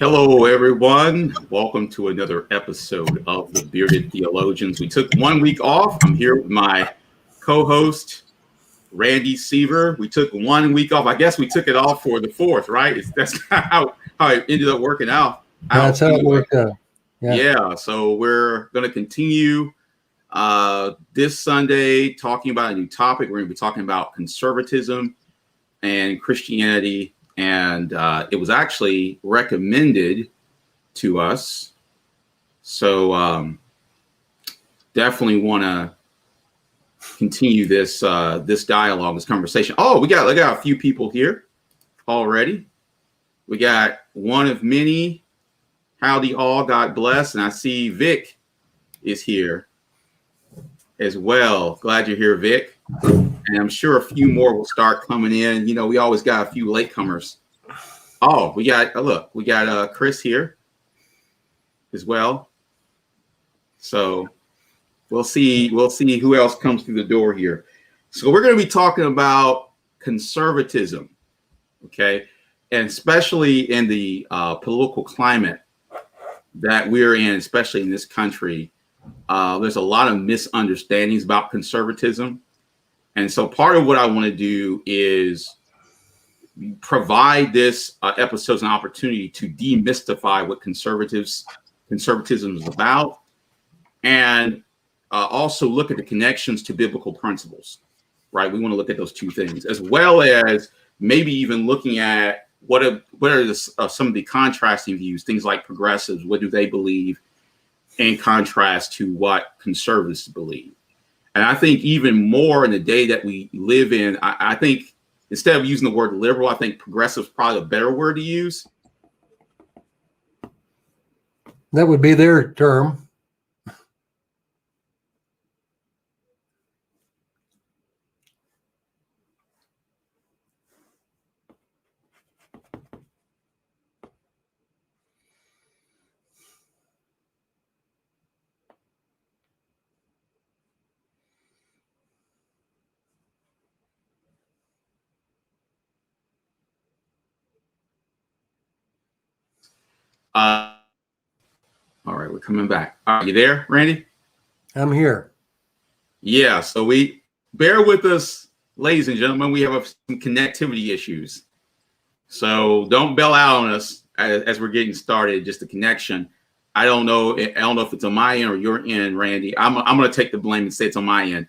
Hello, everyone. Welcome to another episode of the Bearded Theologians. We took 1 week off. I'm here with my co-host, Randy Seiver. We took 1 week off. I guess we took it off for the 4th, right? That's how it ended up working out. That's how it worked out. Yeah. So we're going to continue this Sunday talking about a new topic. We're going to be talking about conservatism and Christianity. And it was actually recommended to us. So definitely want to continue this dialogue, this conversation. Oh, we got a few people here already. We got one of many. Howdy all, God bless. And I see Vic is here as well. Glad you're here, Vic. And I'm sure a few more will start coming in. You know, we always got a few latecomers. Oh, we got Chris here as well. So we'll see who else comes through the door here. So we're going to be talking about conservatism, okay? And especially in the political climate that we're in, especially in this country, there's a lot of misunderstandings about conservatism. And so part of what I want to do is provide this episode an opportunity to demystify what conservatism is about, and also look at the connections to biblical principles, right? We want to look at those two things, as well as maybe even looking at what are some of the contrasting views, things like progressives, what do they believe in contrast to what conservatives believe. And I think even more in the day that we live in, I think instead of using the word liberal, I think progressive is probably a better word to use. That would be their term. All right, we're coming back. Are you there, Randy? I'm here. Yeah, so we bear with us, ladies and gentlemen. We have some connectivity issues, so don't bail out on us as we're getting started. Just the connection. I don't know if it's on my end or your end, Randy. I'm going to take the blame and say it's on my end.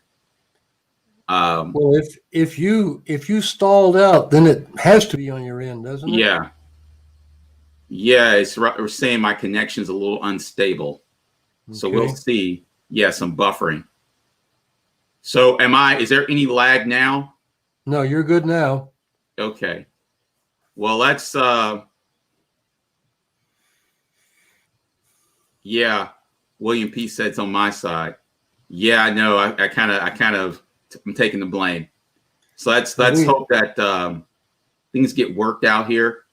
Well, if you stalled out, then it has to be on your end, doesn't it? Yeah. Yeah, we're saying my connection's a little unstable. Okay. So we'll see. Yeah, some buffering. So is there any lag now? No, you're good now. Okay. Well, let's yeah, William P said it's on my side. Yeah, I know. I'm taking the blame. So let's hope that things get worked out here.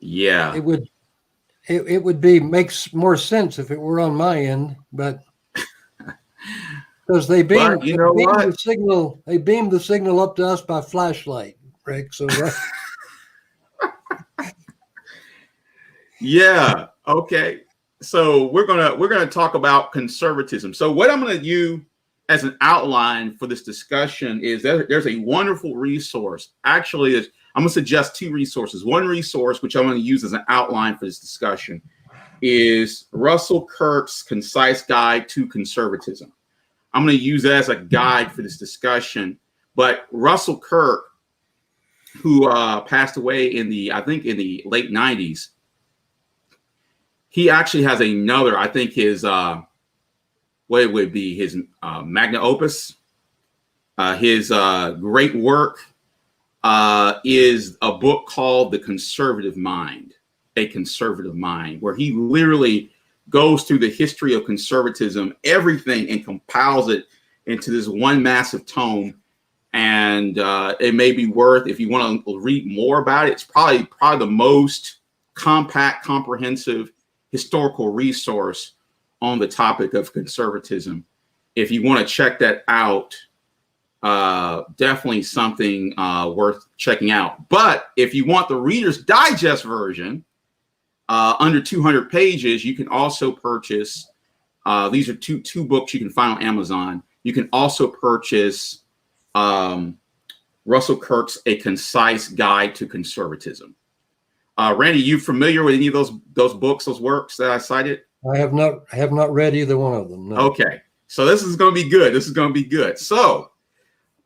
Yeah, it would makes more sense if it were on my end, but because they beamed the signal up to us by flashlight, Rick. So yeah, okay. So we're gonna talk about conservatism. So what I'm gonna do as an outline for this discussion is that there's a wonderful resource. Actually, I'm going to suggest two resources. One resource, which I'm going to use as an outline for this discussion, is Russell Kirk's Concise Guide to Conservatism. I'm going to use that as a guide for this discussion. But Russell Kirk, who passed away in the late 90s, he actually has another, I think his, what it would be, his magnum opus, his great work, is a book called The Conservative Mind, A Conservative Mind, where he literally goes through the history of conservatism, everything, and compiles it into this one massive tome. And it may be worth, if you want to read more about it, it's probably the most compact, comprehensive historical resource on the topic of conservatism. If you want to check that out, definitely something worth checking out. But if you want the Reader's Digest version, under 200 pages, you can also purchase. These are two books you can find on Amazon. You can also purchase Russell Kirk's A Concise Guide to Conservatism. Randy, you familiar with any of those books, those works that I cited? I have not read either one of them. No. Okay, so this is going to be good. This is going to be good. So,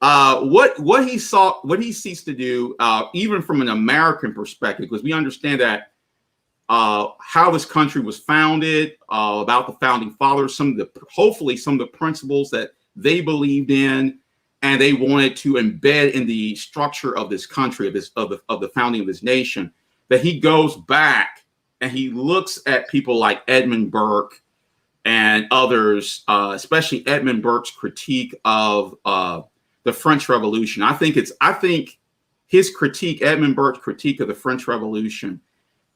what he seeks to do, even from an American perspective, because we understand that how this country was founded, about the founding fathers, hopefully some of the principles that they believed in, and they wanted to embed in the structure of this country, of the founding of this nation. That he goes back and he looks at people like Edmund Burke and others, especially Edmund Burke's critique of the French Revolution. I think his critique, Edmund Burke's critique of the French Revolution,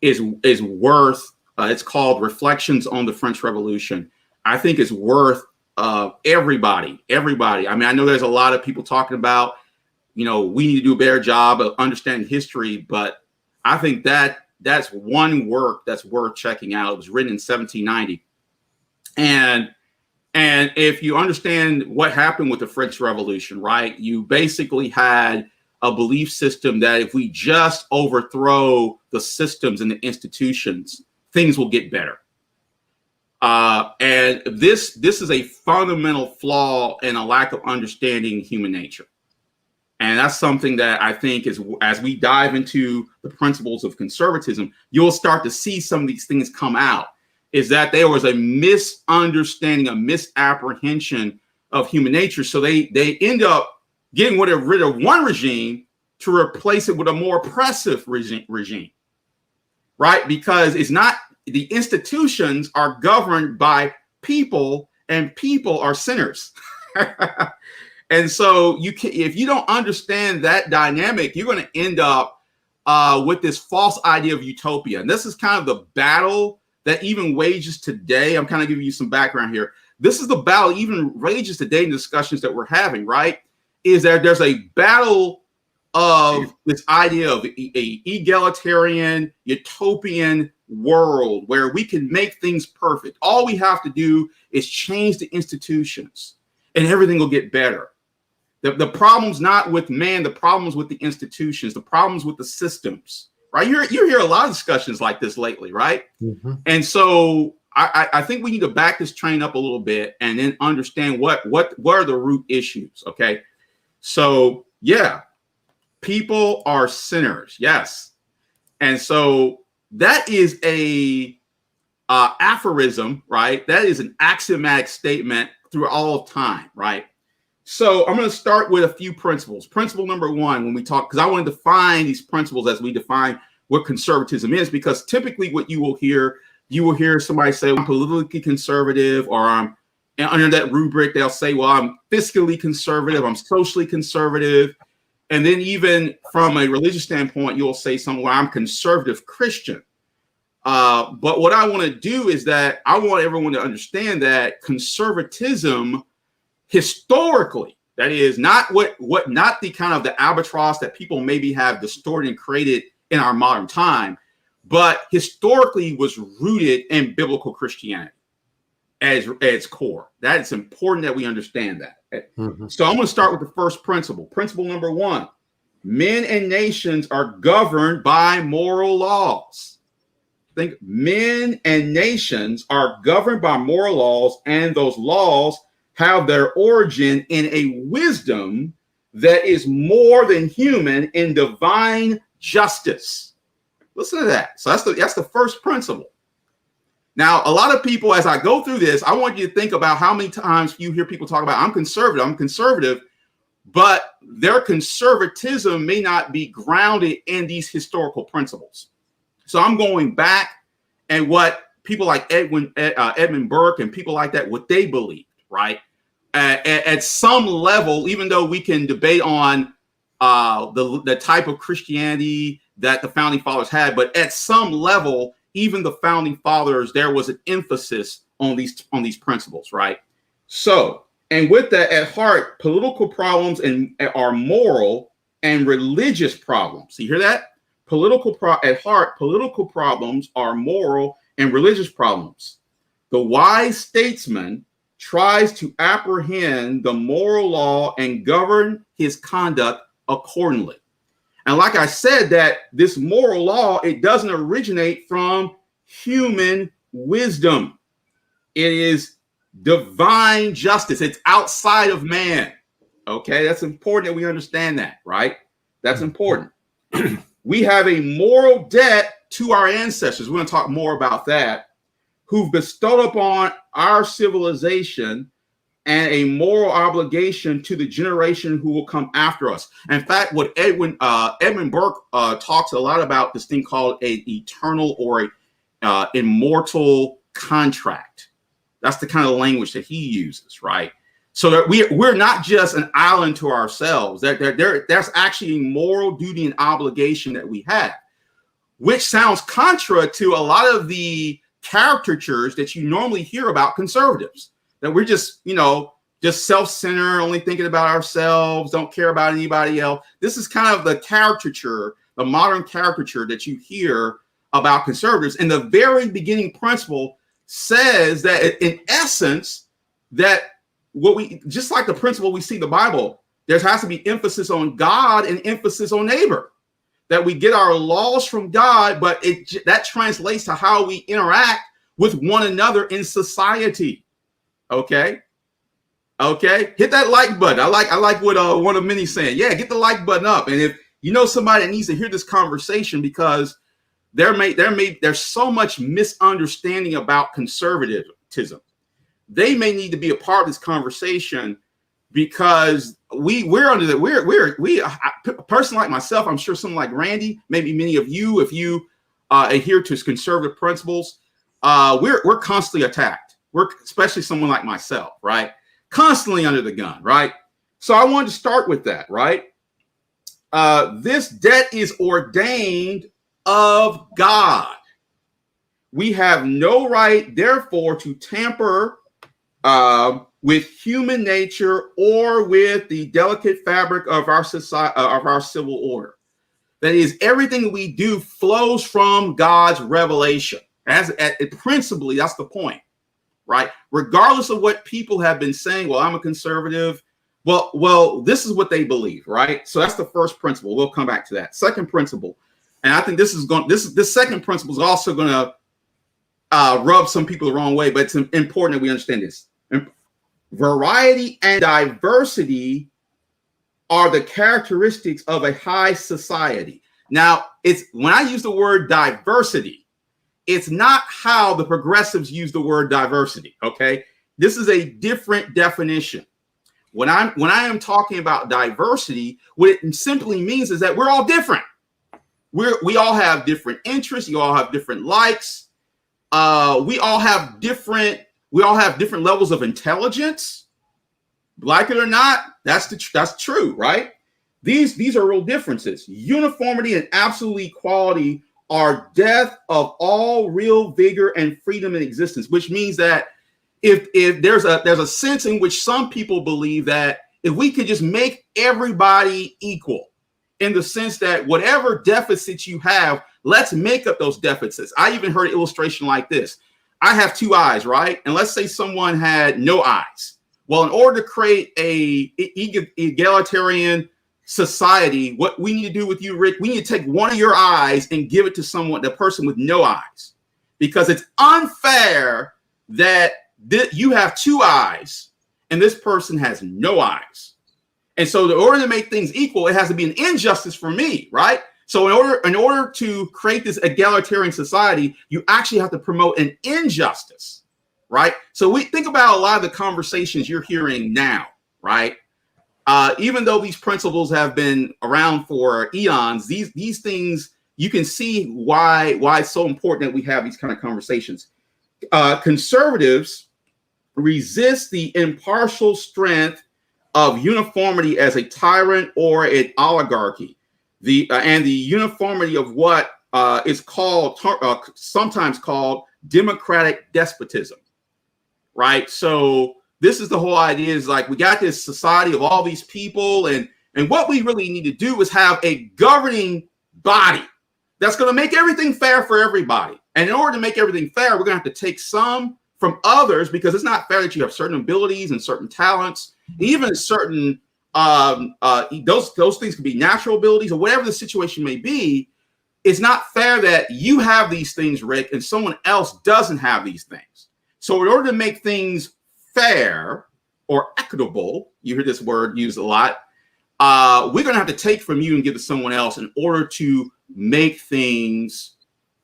is worth. It's called Reflections on the French Revolution. I think it's worth everybody. I mean, I know there's a lot of people talking about, we need to do a better job of understanding history, but I think that's one work that's worth checking out. It was written in 1790. And if you understand what happened with the French Revolution, right, you basically had a belief system that if we just overthrow the systems and the institutions, things will get better. And this is a fundamental flaw and a lack of understanding human nature. And that's something that I think is, as we dive into the principles of conservatism, you'll start to see some of these things come out, is that there was a misunderstanding, a misapprehension of human nature. So they end up getting rid of one regime to replace it with a more oppressive regime, right? Because it's not, the institutions are governed by people, and people are sinners. And so if you don't understand that dynamic, you're going to end up with this false idea of utopia. And this is kind of the battle that even wages today. I'm kind of giving you some background here. This is the battle even rages today in discussions that we're having, right? Is that there's a battle of this idea of a egalitarian, utopian world where we can make things perfect. All we have to do is change the institutions and everything will get better. The problem's not with man, the problem's with the institutions, the problem's with the systems, right? You hear a lot of discussions like this lately, right? Mm-hmm. And so I think we need to back this train up a little bit and then understand what are the root issues, okay? So, yeah, people are sinners, yes. And so that is a aphorism, right? That is an axiomatic statement through all of time, right? So I'm going to start with a few principles. Principle number one, when we talk, because I want to define these principles as we define what conservatism is, because typically what you will hear somebody say, I'm politically conservative, or I'm under that rubric, they'll say, well, I'm fiscally conservative, I'm socially conservative. And then even from a religious standpoint, you'll say something, well, I'm conservative Christian. But what I want to do is that I want everyone to understand that conservatism historically, that is not not the kind of the albatross that people maybe have distorted and created in our modern time, but historically was rooted in biblical Christianity as its core. That it's important that we understand that. Mm-hmm. So I'm going to start with the first principle. Principle number one: men and nations are governed by moral laws. Think men and nations are governed by moral laws, and those laws have their origin in a wisdom that is more than human in divine justice. Listen to that. So that's the first principle. Now, a lot of people, as I go through this, I want you to think about how many times you hear people talk about, I'm conservative, but their conservatism may not be grounded in these historical principles. So I'm going back and what people like Edmund Burke and people like that, what they believed, right? At some level, even though we can debate on the type of Christianity that the founding fathers had, but at some level, even the founding fathers, there was an emphasis on these principles, right? So And with that at heart, political problems are moral and religious problems. You hear that? At heart, political problems are moral and religious problems. The wise statesman tries to apprehend the moral law and govern his conduct accordingly. And like I said, that this moral law, it doesn't originate from human wisdom. It is divine justice. It's outside of man. Okay, that's important that we understand that, right? That's important. We have a moral debt to our ancestors. We're going to talk more about that, who've bestowed upon our civilization and a moral obligation to the generation who will come after us. In fact, what Edmund Burke talks a lot about, this thing called an eternal or immortal contract. That's the kind of language that he uses, right? So that we're not just an island to ourselves. That's actually a moral duty and obligation that we have, which sounds contra to a lot of the caricatures that you normally hear about conservatives. That we're just, just self-centered, only thinking about ourselves, don't care about anybody else. This is kind of the caricature, the modern caricature that you hear about conservatives. And the very beginning principle says that in essence, that just like the principle we see in the Bible, there has to be emphasis on God and emphasis on neighbor. That we get our laws from God, but that translates to how we interact with one another in society. Okay. Hit that like button. I like what one of many saying. Yeah, get the like button up. And if you know somebody that needs to hear this conversation, because there's so much misunderstanding about conservatism. They may need to be a part of this conversation, because we're under a person like myself, I'm sure someone like Randy, maybe many of you, if you adhere to conservative principles, we're constantly attacked. We're, especially someone like myself, right? Constantly under the gun, right? So I wanted to start with that, right? This debt is ordained of God. We have no right, therefore, to tamper with human nature or with the delicate fabric of our society, of our civil order. That is, everything we do flows from God's revelation. Principally, that's the point, right? Regardless of what people have been saying, well, I'm a conservative. Well, this is what they believe, right? So that's the first principle. We'll come back to that. Second principle, and I think this second principle is also going to rub some people the wrong way, but it's important that we understand this. Variety and diversity are the characteristics of a high society. Now, it's when I use the word diversity, it's not how the progressives use the word diversity. Okay, this is a different definition. When I am talking about diversity, what it simply means is that we're all different. We all have different interests. You all have different likes. We all have different levels of intelligence. Like it or not, that's true, right? These are real differences. Uniformity and absolute equality are death of all real vigor and freedom in existence, which means that if there's a sense in which some people believe that if we could just make everybody equal, in the sense that whatever deficits you have, let's make up those deficits. I even heard an illustration like this. I have two eyes, right? And let's say someone had no eyes. Well, in order to create a egalitarian society, what we need to do with you, Rick, we need to take one of your eyes and give it to the person with no eyes, because it's unfair that you have two eyes and this person has no eyes. And so in order to make things equal, it has to be an injustice for me, right? So in order to create this egalitarian society, you actually have to promote an injustice, right? So we think about a lot of the conversations you're hearing now, right? Even though these principles have been around for eons, these things, you can see why it's so important that we have these kind of conversations. Conservatives resist the impartial strength of uniformity as a tyrant or an oligarchy, and the uniformity of what is called sometimes called democratic despotism, right? So this is the whole idea, is like we got this society of all these people, and what we really need to do is have a governing body that's going to make everything fair for everybody. And in order to make everything fair, we're going to have to take some from others, because it's not fair that you have certain abilities and certain talents, even certain those things could be natural abilities or whatever the situation may be. It's not fair that you have these things, Rick, and someone else doesn't have these things. So in order to make things fair or equitable, you hear this word used a lot, we're going to have to take from you and give to someone else in order to make things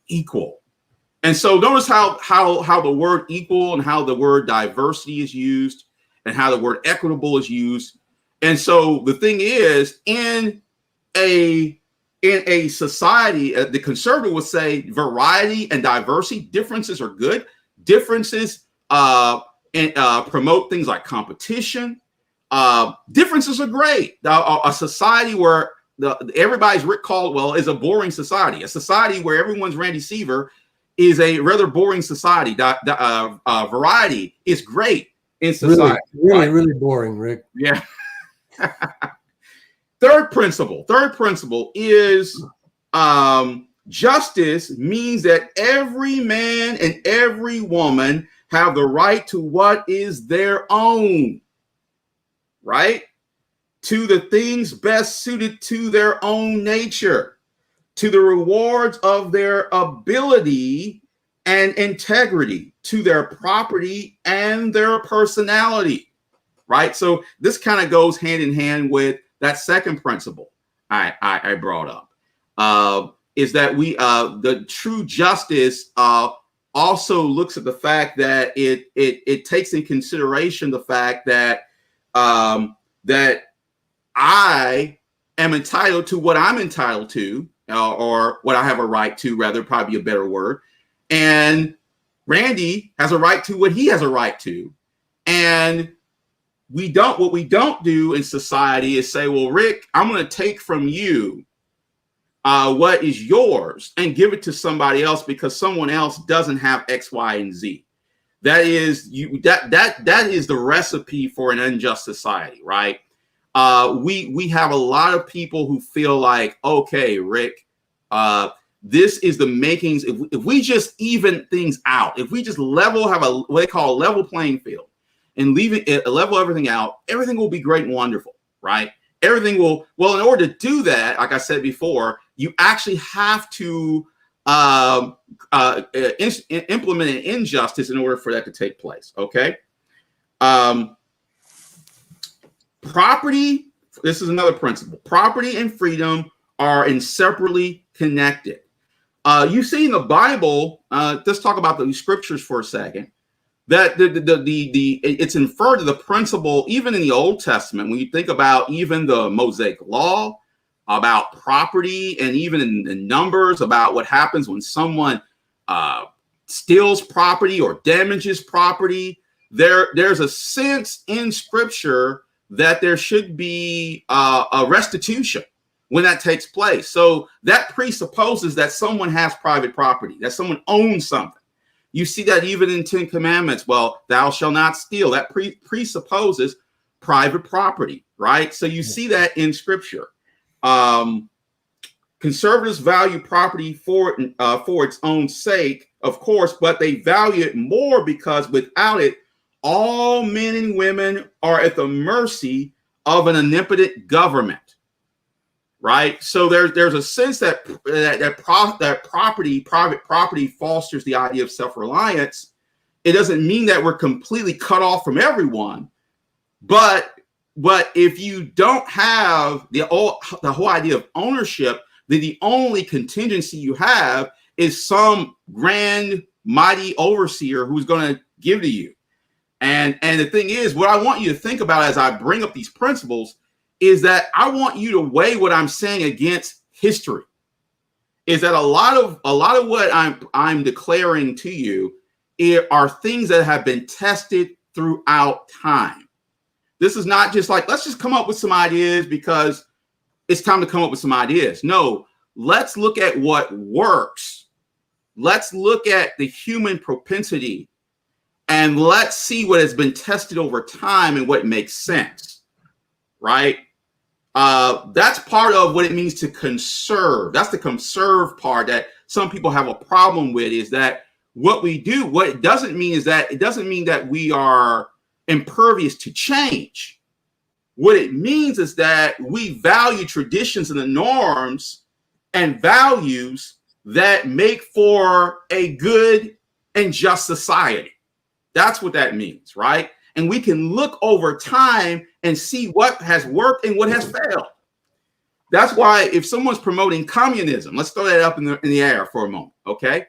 equal. And so notice how the word equal and how the word diversity is used and how the word equitable is used. And so the thing is, in a society, the conservative would say variety and diversity, differences are good. Differences promote things like competition. Differences are great. A society where everybody's Rick Caldwell is a boring society. A society where everyone's Randy Seiver is a rather boring society. Variety is great in society. Really boring, Rick. Yeah. Third principle is justice means that every man and every woman have the right to what is their own, right? To the things best suited to their own nature, to the rewards of their ability and integrity, to their property and their personality, right? So this kind of goes hand in hand with that second principle I brought up, is that the true justice also looks at the fact that it takes in consideration the fact that that I am entitled to what I'm entitled to, or what I have a right to, rather, probably a better word. And Randy has a right to what he has a right to. And what we don't do in society is say, well, Rick, I'm going to take from you what is yours and give it to somebody else because someone else doesn't have X, Y, and Z. That is that is the recipe for an unjust society, right? We have a lot of people who feel like, okay, Rick, this is the makings. If we just even things out, if we just have what they call a level playing field and level everything out, everything will be great and wonderful, right? Everything will, well, in order to do that, like I said before, you actually have to implement an injustice in order for that to take place, okay? Property, this is another principle. Property and freedom are inseparably connected. You see in the Bible, let's talk about the scriptures for a second, that it's inferred to the principle, even in the Old Testament, when you think about even the Mosaic law, about property, and even in Numbers, about what happens when someone steals property or damages property. There's a sense in Scripture that there should be a restitution when that takes place. So that presupposes that someone has private property, that someone owns something. You see that even in 10 Commandments. Well, thou shalt not steal. That presupposes private property, right? So you see that in Scripture. Conservatives value property for its own sake, of course, but they value it more because without it, all men and women are at the mercy of an omnipotent government, right? So there's a sense that private property fosters the idea of self-reliance. It doesn't mean that we're completely cut off from everyone, but if you don't have the whole idea of ownership, then the only contingency you have is some grand, mighty overseer who's going to give to you. And the thing is, what I want you to think about as I bring up these principles is that I want you to weigh what I'm saying against history. Is that a lot of what I'm declaring to you are things that have been tested throughout time. This is not just like, let's just come up with some ideas because it's time to come up with some ideas. No, let's look at what works. Let's look at the human propensity and let's see what has been tested over time and what makes sense, right? That's part of what it means to conserve. That's the conserve part that some people have a problem with, is that what we do, what it doesn't mean is that it doesn't mean that we are impervious to change. What it means is that we value traditions and the norms and values that make for a good and just society. That's what that means, right? And we can look over time and see what has worked and what has failed. That's why if someone's promoting communism, let's throw that up in the air for a moment, okay?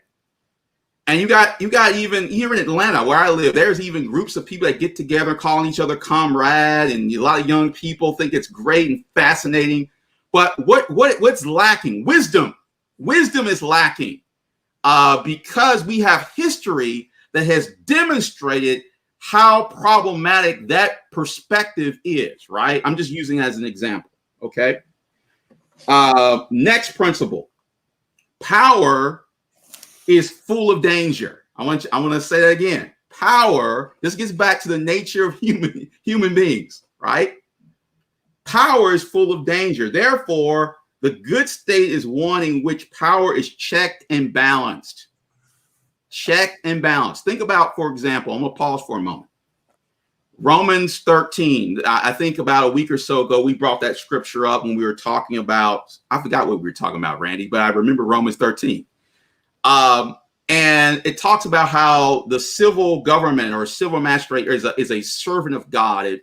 And you got even here in Atlanta, where I live, there's even groups of people that get together calling each other comrade, and a lot of young people think it's great and fascinating. But what's lacking? Wisdom. Wisdom is lacking because we have history that has demonstrated how problematic that perspective is, right? I'm just using it as an example, okay? Next principle. Power is full of danger. I want to say that again. Power, this gets back to the nature of human beings, right? Power is full of danger. Therefore, the good state is one in which power is checked and balanced. Checked and balanced. Think about, for example, I'm going to pause for a moment. Romans 13. I think about a week or so ago, we brought that scripture up when we were talking about, I forgot what we were talking about, Randy, but I remember Romans 13. And it talks about how the civil government or civil magistrate is a servant of God.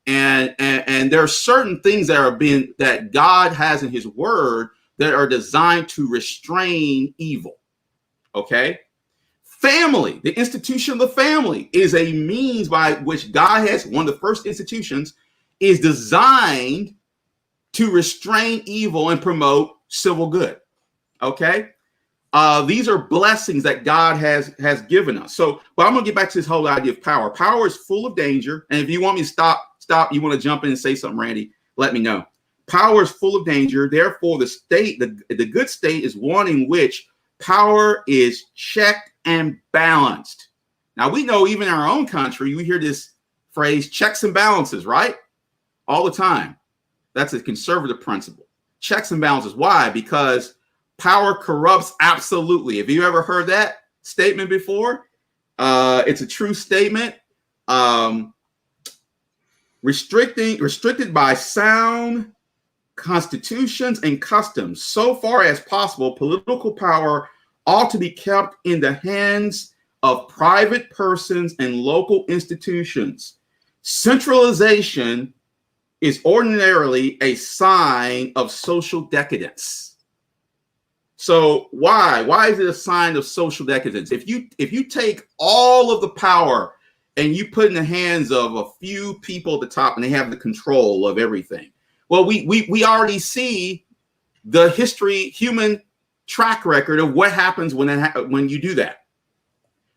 And there are certain things that God has in his word that are designed to restrain evil. Okay. Family, the institution of the family, is a means by which God has, one of the first institutions, is designed to restrain evil and promote civil good. Okay. These are blessings that God has given us. So, but I'm going to get back to this whole idea of power. Power is full of danger. And if you want me to stop, you want to jump in and say something, Randy, let me know. Power is full of danger. Therefore, the state, the good state, is one in which power is checked and balanced. Now, we know even in our own country, we hear this phrase, checks and balances, right? All the time. That's a conservative principle. Checks and balances. Why? Because power corrupts absolutely. Have you ever heard that statement before? It's a true statement. Restricted by sound constitutions and customs. So far as possible, political power ought to be kept in the hands of private persons and local institutions. Centralization is ordinarily a sign of social decadence. So why is it a sign of social decadence? If you take all of the power and you put in the hands of a few people at the top and they have the control of everything, well, we already see the human track record of what happens when you do that.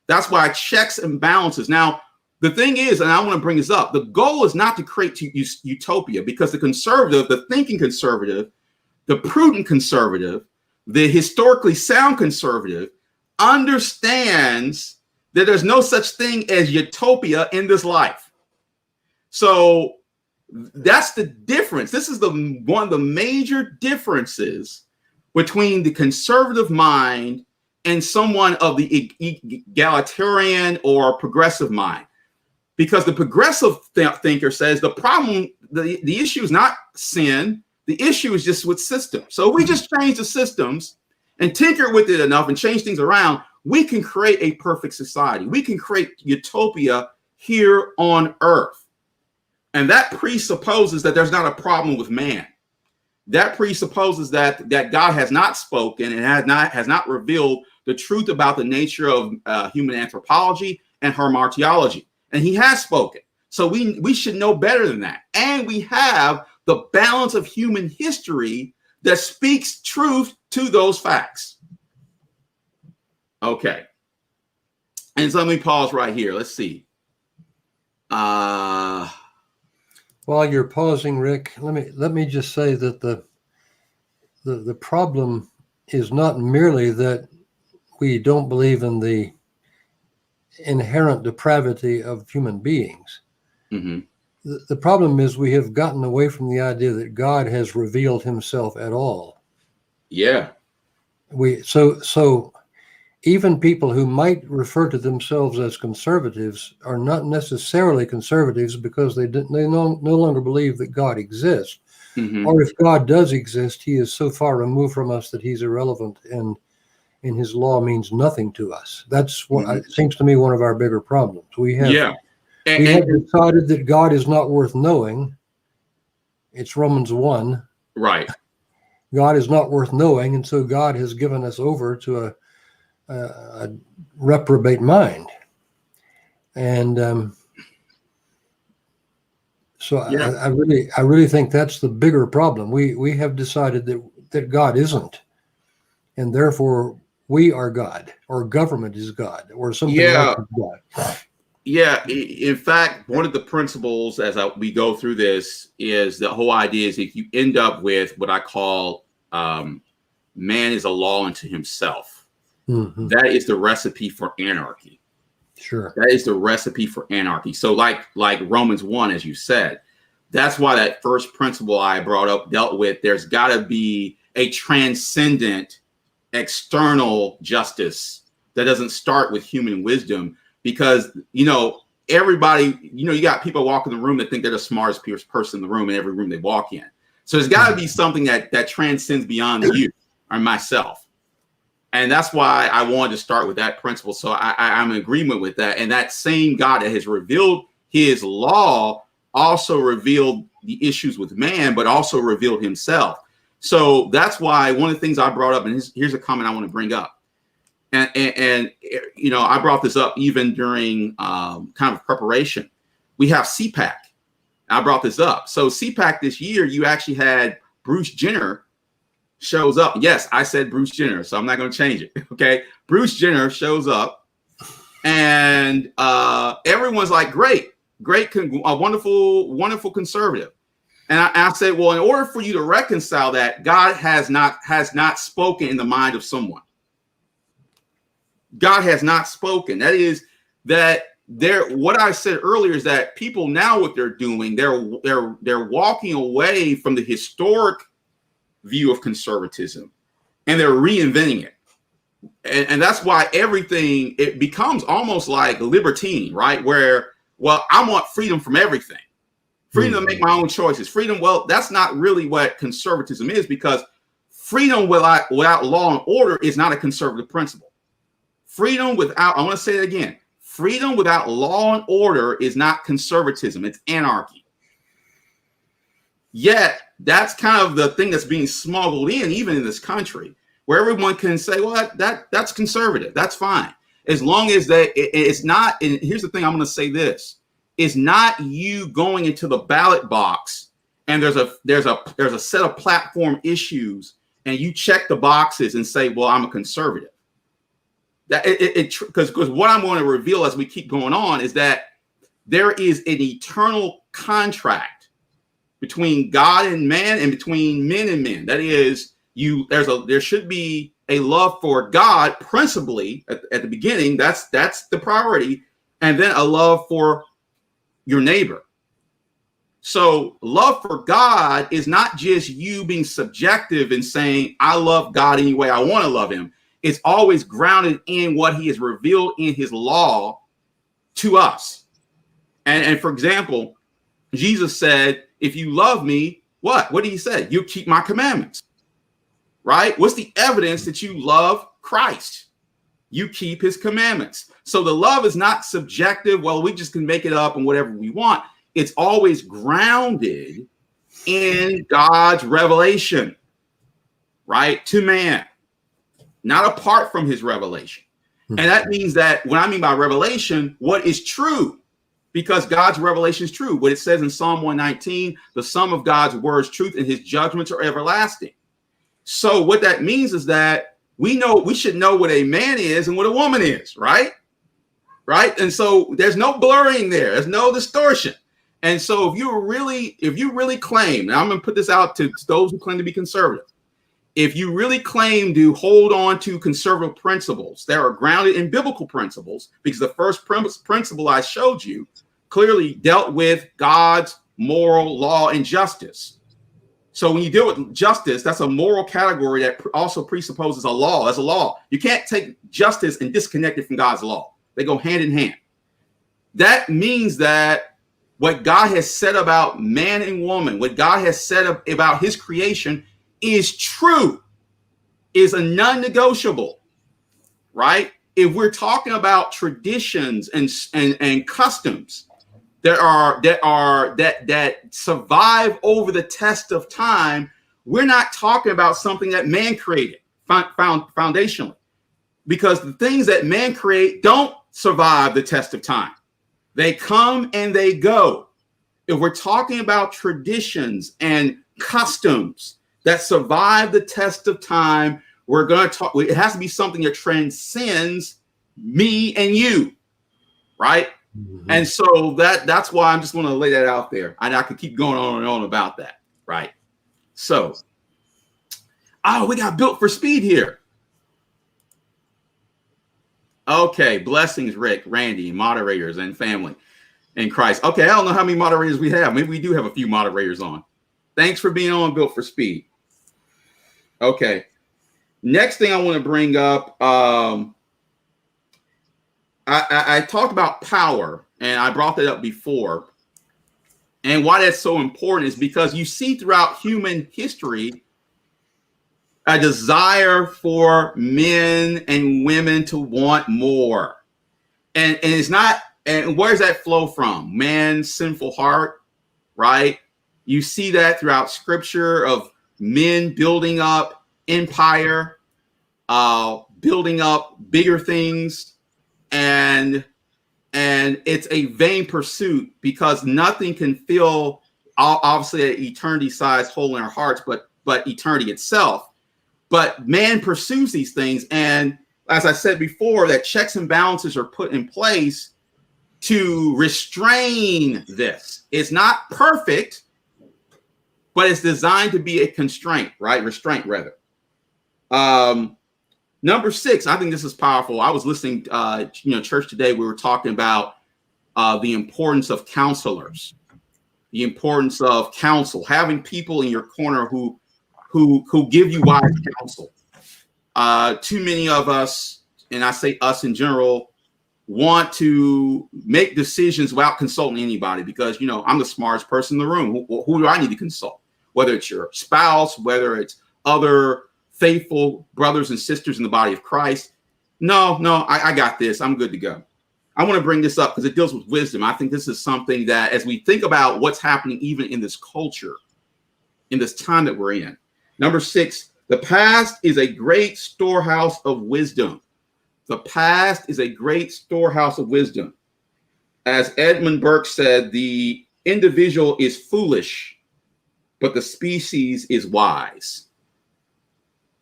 That's why checks and balances. Now, the thing is, and I want to bring this up, the goal is not to create utopia, because the conservative, the thinking conservative, the prudent conservative, the historically sound conservative understands that there's no such thing as utopia in this life. So that's the difference. This is one of the major differences between the conservative mind and someone of the egalitarian or progressive mind. Because the progressive thinker says the problem, the issue is not sin. The issue is just with systems. So if we just change the systems and tinker with it enough and change things around, we can create a perfect society. We can create utopia here on earth. And that presupposes that there's not a problem with man. That presupposes that God has not spoken and has not revealed the truth about the nature of human anthropology and hamartiology. And he has spoken. So we should know better than that. And we have the balance of human history that speaks truth to those facts. Okay. And so let me pause right here. Let's see. While you're pausing, Rick, let me just say that the problem is not merely that we don't believe in the inherent depravity of human beings. Mm-hmm. The problem is we have gotten away from the idea that God has revealed himself at all. Yeah. So even people who might refer to themselves as conservatives are not necessarily conservatives because they no longer believe that God exists. Mm-hmm. Or if God does exist, he is so far removed from us that he's irrelevant and his law means nothing to us. That's what it seems to me one of our bigger problems. We have decided that God is not worth knowing. It's Romans 1. Right. God is not worth knowing, and so God has given us over to a reprobate mind. And so I really think that's the bigger problem. We have decided that God isn't, and therefore we are God, or government is God, or something like God. Yeah. In fact, one of the principles as we go through this is the whole idea is if you end up with what I call man is a law unto himself, that is the recipe for anarchy. Sure. That is the recipe for anarchy. So like Romans 1, as you said, that's why that first principle I brought up dealt with there's got to be a transcendent external justice that doesn't start with human wisdom. Because, everybody, you got people walk in the room that think they're the smartest person in the room in every room they walk in. So there's got to be something that transcends beyond you or myself. And that's why I wanted to start with that principle. So I'm in agreement with that. And that same God that has revealed his law also revealed the issues with man, but also revealed himself. So that's why one of the things I brought up, and here's a comment I want to bring up. And I brought this up even during kind of preparation. We have CPAC. I brought this up. So CPAC this year, you actually had Bruce Jenner shows up. Yes, I said Bruce Jenner, so I'm not going to change it. Okay. Bruce Jenner shows up and everyone's like, great, a wonderful conservative. And I said, well, in order for you to reconcile that, God has not spoken in the mind of someone. God has not spoken. That is that what I said earlier is that people now what they're doing, they're walking away from the historic view of conservatism and they're reinventing it. And that's why it becomes almost like libertine, right? Where, well, I want freedom from everything. Freedom to make my own choices. Freedom, well, that's not really what conservatism is, because freedom without law and order is not a conservative principle. Freedom without, I want to say it again, freedom without law and order is not conservatism, it's anarchy. Yet, that's kind of the thing that's being smuggled in, even in this country, where everyone can say, well, that's conservative, that's fine. As long as it's not, and here's the thing, I'm going to say this, it's not you going into the ballot box and there's a set of platform issues and you check the boxes and say, well, I'm a conservative. Because what I'm going to reveal as we keep going on is that there is an eternal contract between God and man and between men and men. That is, there should be a love for God principally at the beginning. That's the priority, and then a love for your neighbor. So love for God is not just you being subjective and saying, I love God any way I want to love him. It's always grounded in what he has revealed in his law to us. And for example, Jesus said, if you love me, what did he say? You keep my commandments, right? What's the evidence that you love Christ? You keep his commandments. So the love is not subjective. Well, we just can make it up and whatever we want. It's always grounded in God's revelation, right? To man. Not apart from his revelation. And that means that when I mean by revelation, what is true? Because God's revelation is true. What it says in Psalm 119, the sum of God's words, truth, and his judgments are everlasting. So what that means is that we should know what a man is and what a woman is, right? Right. And so there's no blurring there. There's no distortion. And so if you really claim, and I'm going to put this out to those who claim to be conservative, if you really claim to hold on to conservative principles that are grounded in biblical principles, because the first principle I showed you clearly dealt with God's moral law and justice. So when you deal with justice, that's a moral category that also presupposes a law. As a law, you can't take justice and disconnect it from God's law. They go hand in hand. That means that what God has said about man and woman, what God has said about his creation is true, is a non-negotiable, right? If we're talking about traditions and customs that survive over the test of time, we're not talking about something that man created foundationally, because the things that man create don't survive the test of time. They come and they go. If we're talking about traditions and customs that survive the test of time, we're going to talk. It has to be something that transcends me and you, right? Mm-hmm. And so that's why I'm just going to lay that out there. And I could keep going on and on about that, right? So, we got built for speed here. Okay, blessings, Rick, Randy, moderators, and family in Christ. Okay, I don't know how many moderators we have. Maybe we do have a few moderators on. Thanks for being on Built for Speed. Okay, next thing I want to bring up, I talked about power, and I brought that up before. And why that's so important is because you see throughout human history a desire for men and women to want more. And it's not, and where does that flow from? Man's sinful heart, right? You see that throughout scripture of men building up empire, building up bigger things, and it's a vain pursuit, because nothing can fill, obviously, an eternity-sized hole in our hearts, but eternity itself. But man pursues these things, and as I said before, that checks and balances are put in place to restrain this. It's not perfect, but it's designed to be a constraint, right? Restraint, rather. Number 6, I think this is powerful. I was listening, church today. We were talking about the importance of counselors, the importance of counsel, having people in your corner who give you wise counsel. Too many of us, and I say us in general, want to make decisions without consulting anybody, because, I'm the smartest person in the room. Who do I need to consult? Whether it's your spouse, whether it's other faithful brothers and sisters in the body of Christ. No, I got this. I'm good to go. I want to bring this up because it deals with wisdom. I think this is something that, as we think about what's happening even in this culture, in this time that we're in. Number 6, the past is a great storehouse of wisdom. The past is a great storehouse of wisdom. As Edmund Burke said, the individual is foolish, but the species is wise.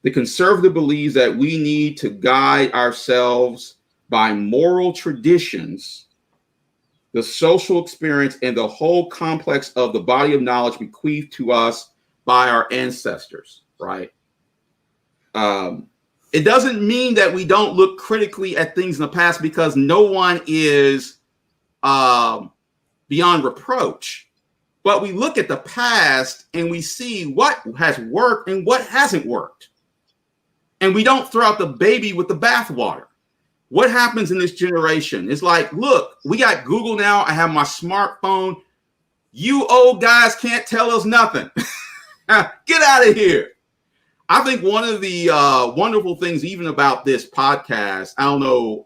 The conservative believes that we need to guide ourselves by moral traditions, the social experience, and the whole complex of the body of knowledge bequeathed to us by our ancestors, right? It doesn't mean that we don't look critically at things in the past, because no one is beyond reproach. But we look at the past and we see what has worked and what hasn't worked. And we don't throw out the baby with the bathwater. What happens in this generation? It's like, look, we got Google now. I have my smartphone. You old guys can't tell us nothing. Get out of here. I think one of the wonderful things even about this podcast, I don't know,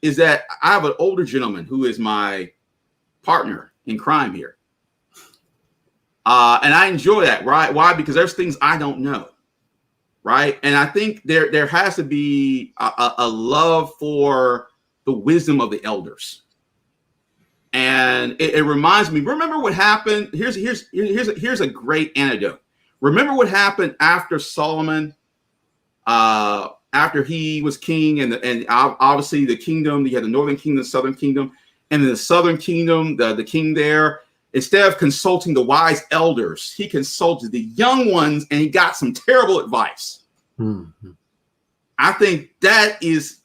is that I have an older gentleman who is my partner in crime here. And I enjoy that, right? Why? Because there's things I don't know. Right. And I think there has to be a love for the wisdom of the elders. And it reminds me, remember what happened? Here's a great anecdote. Remember what happened after Solomon, after he was king, and obviously the kingdom, you had the northern kingdom, the southern kingdom, and in the southern kingdom, the king there, instead of consulting the wise elders, he consulted the young ones, and he got some terrible advice. Mm-hmm. I think that is,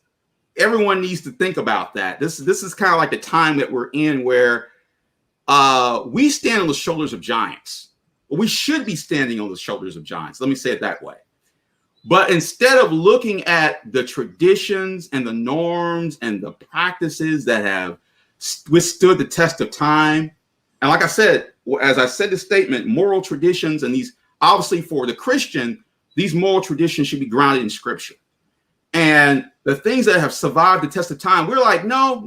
everyone needs to think about that. This is kind of like the time that we're in where we stand on the shoulders of giants. Well, we should be standing on the shoulders of giants. Let me say it that way. But instead of looking at the traditions and the norms and the practices that have withstood the test of time, and like I said, as I said the statement, moral traditions, and these, obviously for the Christian, these moral traditions should be grounded in Scripture. And the things that have survived the test of time, we're like, no.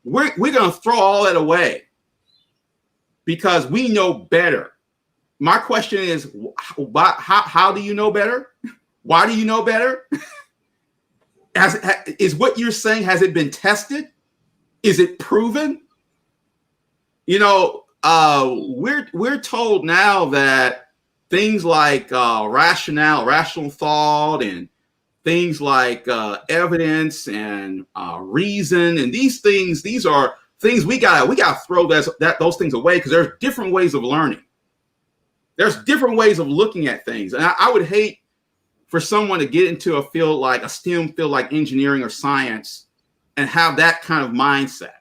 We're going to throw all that away because we know better. My question is, how do you know better? Why do you know better? Is what you're saying, has it been tested? Is it proven? You know, we're told now that things like rational thought, and things like evidence and reason, and these are things we gotta throw those things away, because there's different ways of learning. There's different ways of looking at things. And I would hate for someone to get into a field like a STEM field like engineering or science and have that kind of mindset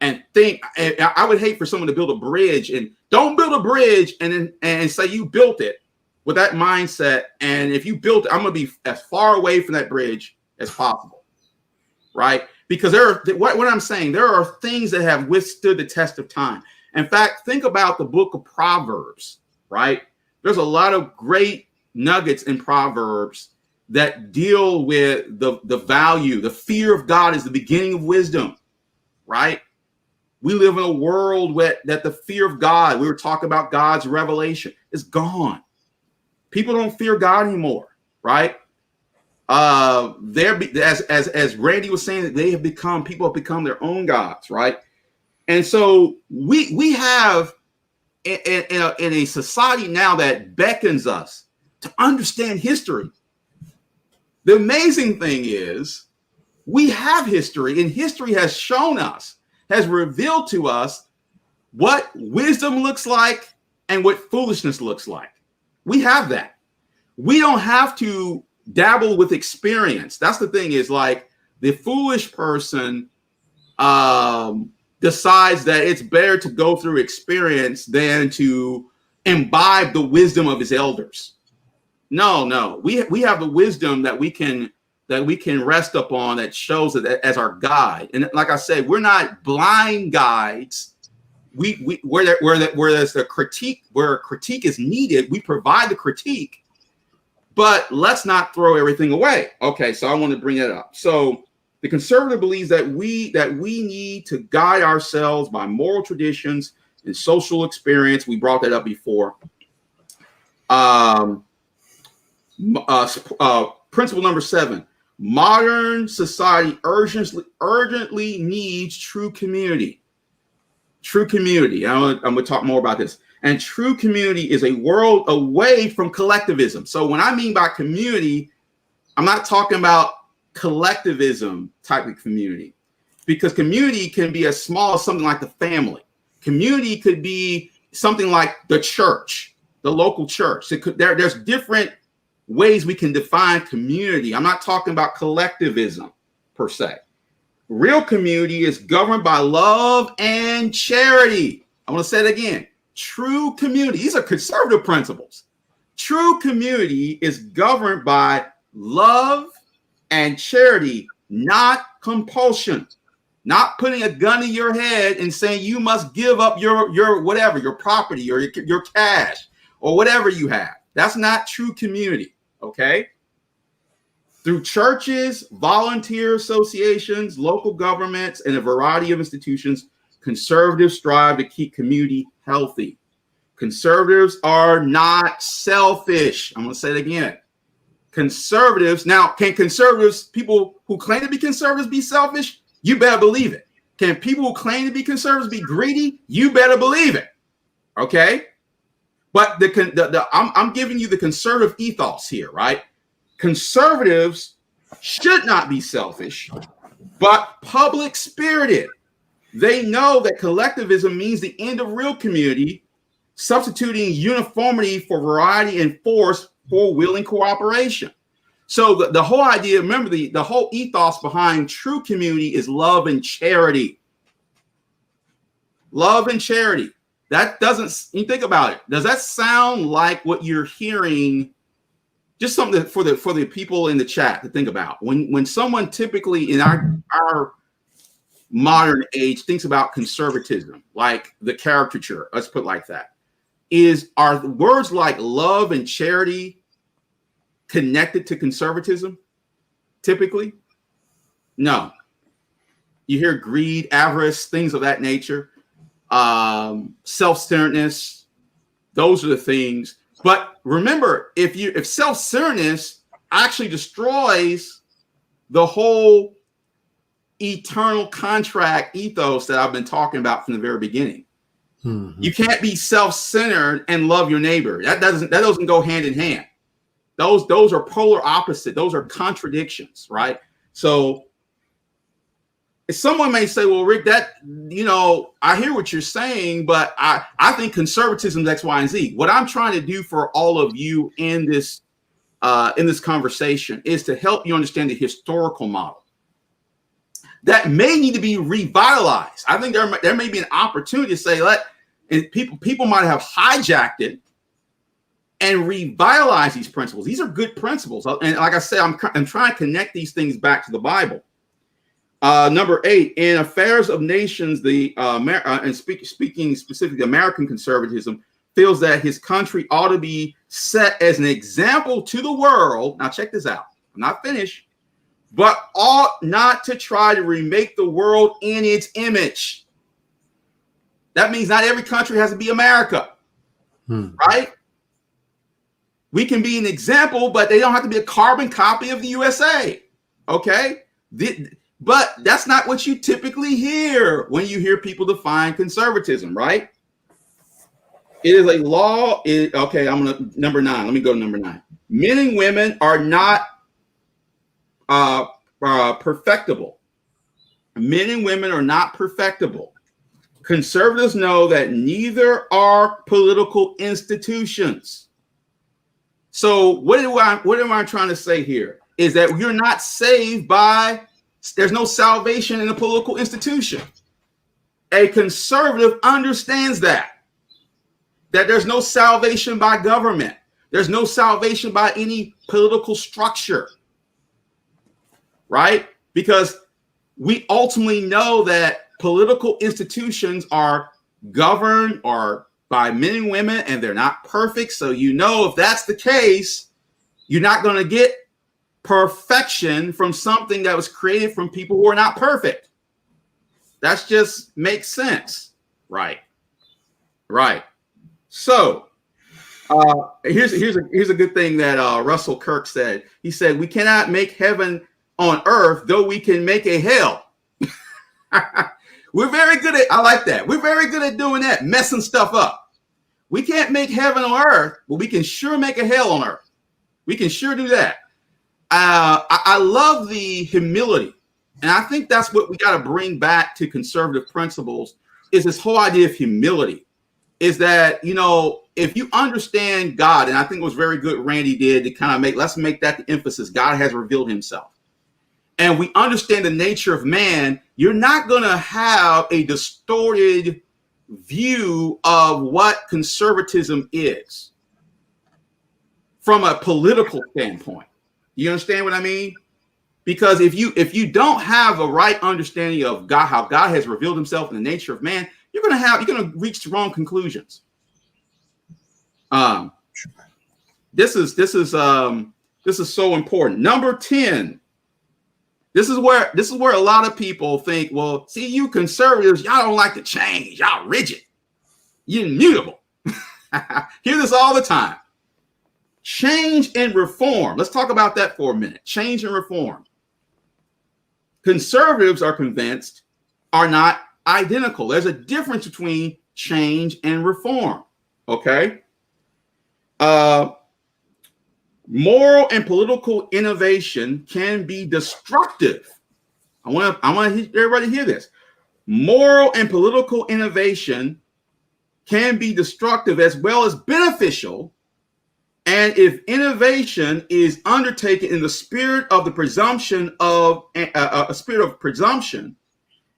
and think. I would hate for someone to build a bridge, and don't build a bridge and say you built it with that mindset. And if you built it, I'm going to be as far away from that bridge as possible. Right? Because what I'm saying, there are things that have withstood the test of time. In fact, think about the book of Proverbs. Right? There's a lot of great nuggets in Proverbs that deal with the value. The fear of God is the beginning of wisdom. Right? We live in a world that the fear of God, we were talking about God's revelation, is gone. People don't fear God anymore. Right? As Randy was saying, that people have become their own gods. Right? And so we have in a society now that beckons us to understand history. The amazing thing is we have history, and history has shown us, has revealed to us what wisdom looks like and what foolishness looks like. We have that. We don't have to dabble with experience. That's the thing, is like the foolish person decides that it's better to go through experience than to imbibe the wisdom of his elders. No, we have the wisdom that we can rest upon, that shows it as our guide. And like I said, we're not blind guides. Where there's a critique, where a critique is needed, we provide the critique, but let's not throw everything away. Okay, so I want to bring that up. So the conservative believes that we need to guide ourselves by moral traditions and social experience. We brought that up before. Principle number 7: modern society urgently needs true community. True community. I'm going to talk more about this. And true community is a world away from collectivism. So when I mean by community, I'm not talking about collectivism type of community, because community can be as small as something like the family. Community could be something like the church, the local church. There's different ways we can define community. I'm not talking about collectivism per se. Real community is governed by love and charity. I want to say it again. True community. These are conservative principles. True community is governed by love and charity, not compulsion, not putting a gun in your head and saying you must give up your whatever, your property or your cash or whatever you have. That's not true community. Okay. Through churches, volunteer associations, local governments, and a variety of institutions, conservatives strive to keep community healthy. Conservatives are not selfish. I'm going to say it again. Conservatives, now, can conservatives, people who claim to be conservatives, be selfish? You better believe it. Can people who claim to be conservatives be greedy? You better believe it. Okay? But I'm giving you the conservative ethos here, right? Conservatives should not be selfish, but public spirited. They know that collectivism means the end of real community, substituting uniformity for variety and force for willing cooperation. So the whole idea, remember, the whole ethos behind true community is love and charity. Love and charity. That doesn't, you think about it, does that sound like what you're hearing? Just something for the people in the chat to think about. When someone typically in our modern age thinks about conservatism, like the caricature, let's put it like that, are words like love and charity connected to conservatism? Typically, no. You hear greed, avarice, things of that nature, self-centeredness. Those are the things. But remember, if self-centeredness actually destroys the whole eternal contract ethos that I've been talking about from the very beginning. Mm-hmm. You can't be self-centered and love your neighbor. That doesn't go hand in hand. Those are polar opposite. Those are contradictions, right? So someone may say, well, Rick, that, I hear what you're saying, but I think conservatism is X, Y, and Z. What I'm trying to do for all of you in this conversation is to help you understand the historical model that may need to be revitalized. I think there may be an opportunity to say, people might have hijacked it and revitalize these principles. These are good principles. And like I said, I'm trying to connect these things back to the Bible. Number 8, in affairs of nations, speaking specifically, American conservatism feels that his country ought to be set as an example to the world. Now check this out. I'm not finished. But ought not to try to remake the world in its image. That means not every country has to be America, right? We can be an example, but they don't have to be a carbon copy of the USA, okay? But that's not what you typically hear when you hear people define conservatism, right? It is a law. Okay, number 9. Let me go to number 9. Men and women are not perfectible. Men and women are not perfectible. Conservatives know that neither are political institutions. So what am I trying to say here? Is that you're not saved by, there's no salvation in a political institution. A conservative understands that there's no salvation by government. There's no salvation by any political structure. Right? Because we ultimately know that political institutions are governed by men and women, and they're not perfect. So if that's the case, you're not going to get perfection from something that was created from people who are not perfect. That just makes sense. Right. So here's a good thing that Russell Kirk said. He said, we cannot make heaven on earth, though we can make a hell. We're very good at, I like that. We're very good at doing that, messing stuff up. We can't make heaven on earth, but we can sure make a hell on earth. We can sure do that. I love the humility. And I think that's what we got to bring back to conservative principles, is this whole idea of humility. Is that, if you understand God, and I think it was very good Randy did to kind of let's make that the emphasis. God has revealed himself. And we understand the nature of man, you're not going to have a distorted view of what conservatism is from a political standpoint. You understand what I mean? Because if you don't have a right understanding of God, how God has revealed himself in the nature of man, you're going to reach the wrong conclusions. This is so important. Number 10. This is where a lot of people think, well, see, you conservatives, y'all don't like to change. Y'all rigid. You're immutable. Hear this all the time. Change and reform. Let's talk about that for a minute. Change and reform. Conservatives are convinced are not identical. There's a difference between change and reform. Okay. Moral and political innovation can be destructive. I want everybody to hear this. Moral and political innovation can be destructive as well as beneficial. And if innovation is undertaken in the spirit of the presumption of a spirit of presumption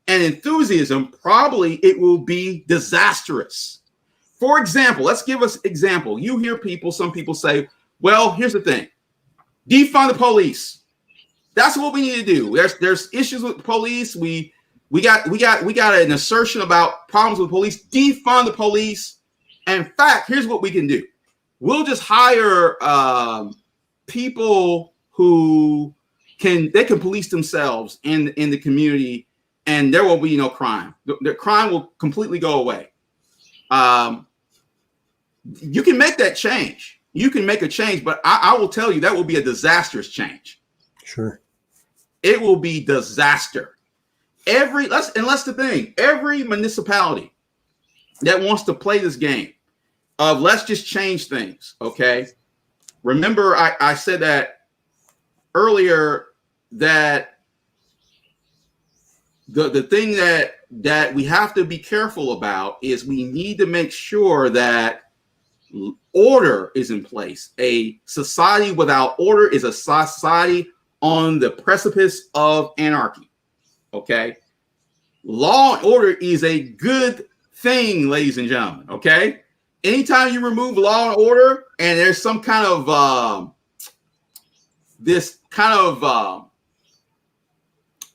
and enthusiasm, probably it will be disastrous. For example, let's give us example. You hear some people say, well, here's the thing. Defund the police. That's what we need to do. There's issues with the police. We got an assertion about problems with police. Defund the police. And in fact, here's what we can do. We'll just hire people who can police themselves in the community, and there will be no crime. The crime will completely go away. You can make that change. You can make a change, but I will tell you that will be a disastrous change. Sure. It will be disaster. That's the thing. Every municipality that wants to play this game of let's just change things, okay? Remember, I said that earlier that the thing that we have to be careful about is we need to make sure that order is in place. A society without order is a society on the precipice of anarchy, okay? Law and order is a good thing, ladies and gentlemen, okay? Anytime you remove law and order and there's some kind of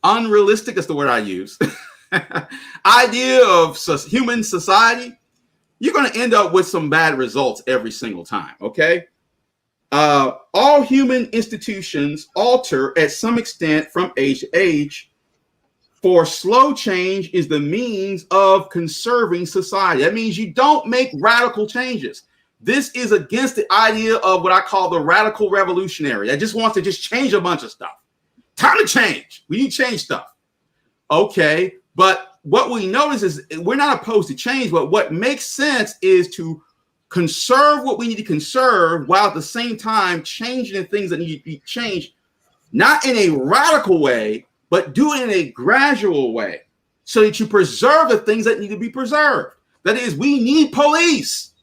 unrealistic, that's the word I use, idea of human society, you're going to end up with some bad results every single time, okay? All human institutions alter at some extent from age to age, for slow change is the means of conserving society. That means you don't make radical changes. This is against the idea of what I call the radical revolutionary that just wants to just change a bunch of stuff. Time to change. We need to change stuff. Okay, but what we notice is we're not opposed to change, but what makes sense is to conserve what we need to conserve while at the same time changing the things that need to be changed, not in a radical way, but do it in a gradual way so that you preserve the things that need to be preserved. That is, we need police.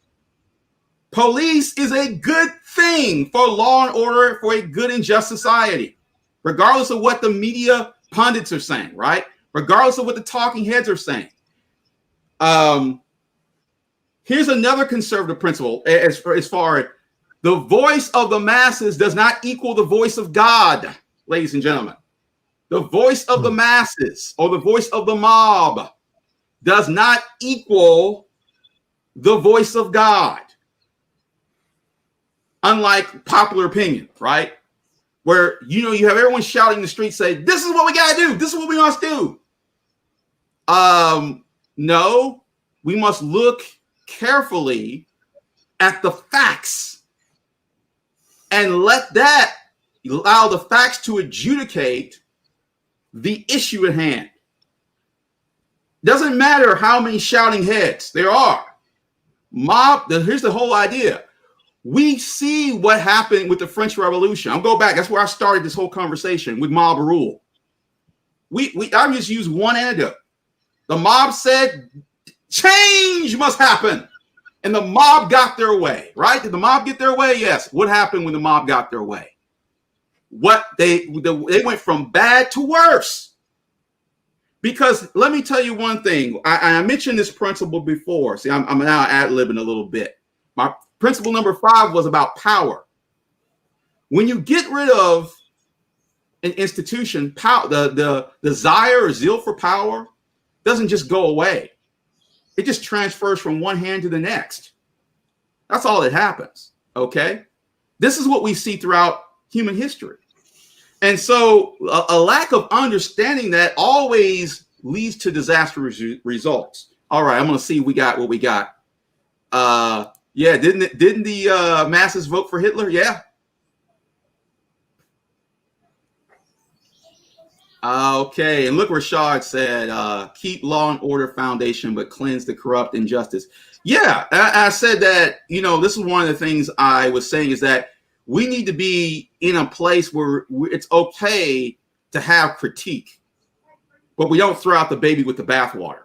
Police is a good thing for law and order, for a good and just society, regardless of what the media pundits are saying, right? Regardless of what the talking heads are saying. Here's another conservative principle as far as the voice of the masses does not equal the voice of God, ladies and gentlemen. The voice of the masses or the voice of the mob does not equal the voice of God. Unlike popular opinion, right? Where, you have everyone shouting in the street, say, this is what we got to do. This is what we must do. No, we must look carefully at the facts and allow the facts to adjudicate the issue at hand. Doesn't matter how many shouting heads there are. Here's the whole idea. We see what happened with the French Revolution. I'll go back. That's where I started this whole conversation with mob rule. I just use one anecdote. The mob said change must happen. And the mob got their way, right? Did the mob get their way? Yes. What happened when the mob got their way? They went from bad to worse. Because let me tell you one thing. I mentioned this principle before. See, I'm now ad-libbing a little bit. My principle number 5 was about power. When you get rid of an institution, the desire or zeal for power doesn't just go away. It just transfers from one hand to the next. That's all that happens, okay? This is what we see throughout human history. And so a lack of understanding that always leads to disastrous results. All right, I'm going to see what we got. Yeah, didn't the masses vote for Hitler? Yeah. Okay, and look, Rashad said, keep law and order foundation, but cleanse the corrupt injustice. Yeah, I said that, this is one of the things I was saying is that we need to be in a place where it's okay to have critique. but we don't throw out the baby with the bathwater.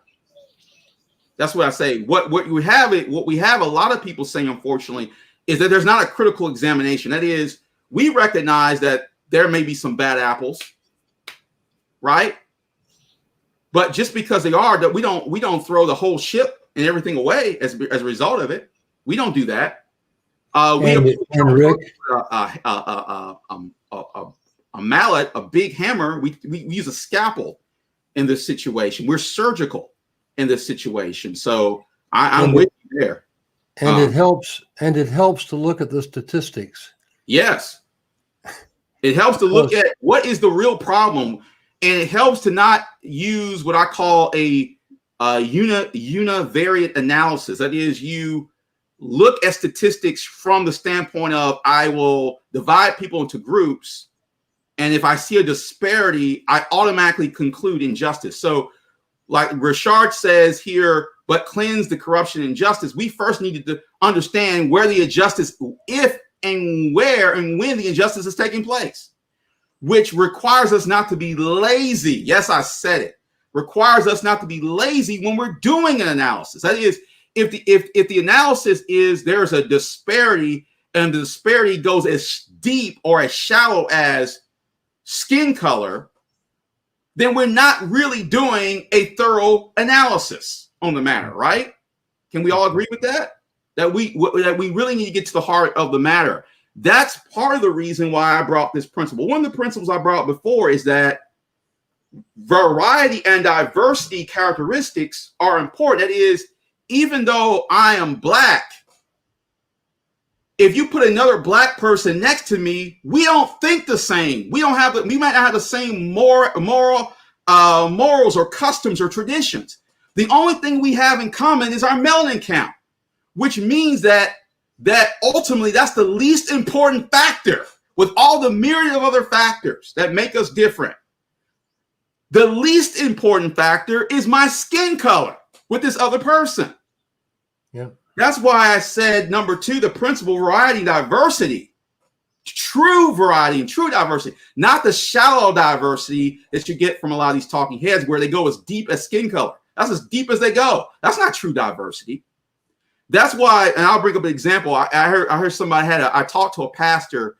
That's what I say. What we have a lot of people saying, unfortunately, is that there's not a critical examination. That is, we recognize that there may be some bad apples, right? But just because they are, that we don't throw the whole ship and everything away as a result of it. We don't do that. Rick, a mallet, a big hammer. We use a scalpel in this situation. We're surgical in this situation. So I'm with you there. And it helps. And it helps to look at the statistics. Yes, it helps to look at what is the real problem, and it helps to not use what I call a univariate analysis. That is, you look at statistics from the standpoint of I will divide people into groups, and if I see a disparity, I automatically conclude injustice. So, like Richard says here, but cleanse the corruption and injustice. We first needed to understand where the injustice, if and where and when the injustice is taking place, which requires us not to be lazy. Yes, I said it. Requires us not to be lazy when we're doing an analysis. That is, if the analysis is there's a disparity and the disparity goes as deep or as shallow as skin color, then we're not really doing a thorough analysis on the matter, right? Can we all agree with that? That we really need to get to the heart of the matter. That's part of the reason why I brought this principle. One of the principles I brought before is that variety and diversity characteristics are important. That is, even though I am black, if you put another black person next to me, we don't think the same. We might not have the same morals or customs or traditions. The only thing we have in common is our melanin count, which means that ultimately that's the least important factor with all the myriad of other factors that make us different. The least important factor is my skin color with this other person. Yeah. That's why I said number 2, the principle variety, diversity, true variety and true diversity, not the shallow diversity that you get from a lot of these talking heads where they go as deep as skin color. That's as deep as they go. That's not true diversity. That's why, and I'll bring up an example. I heard somebody I talked to a pastor,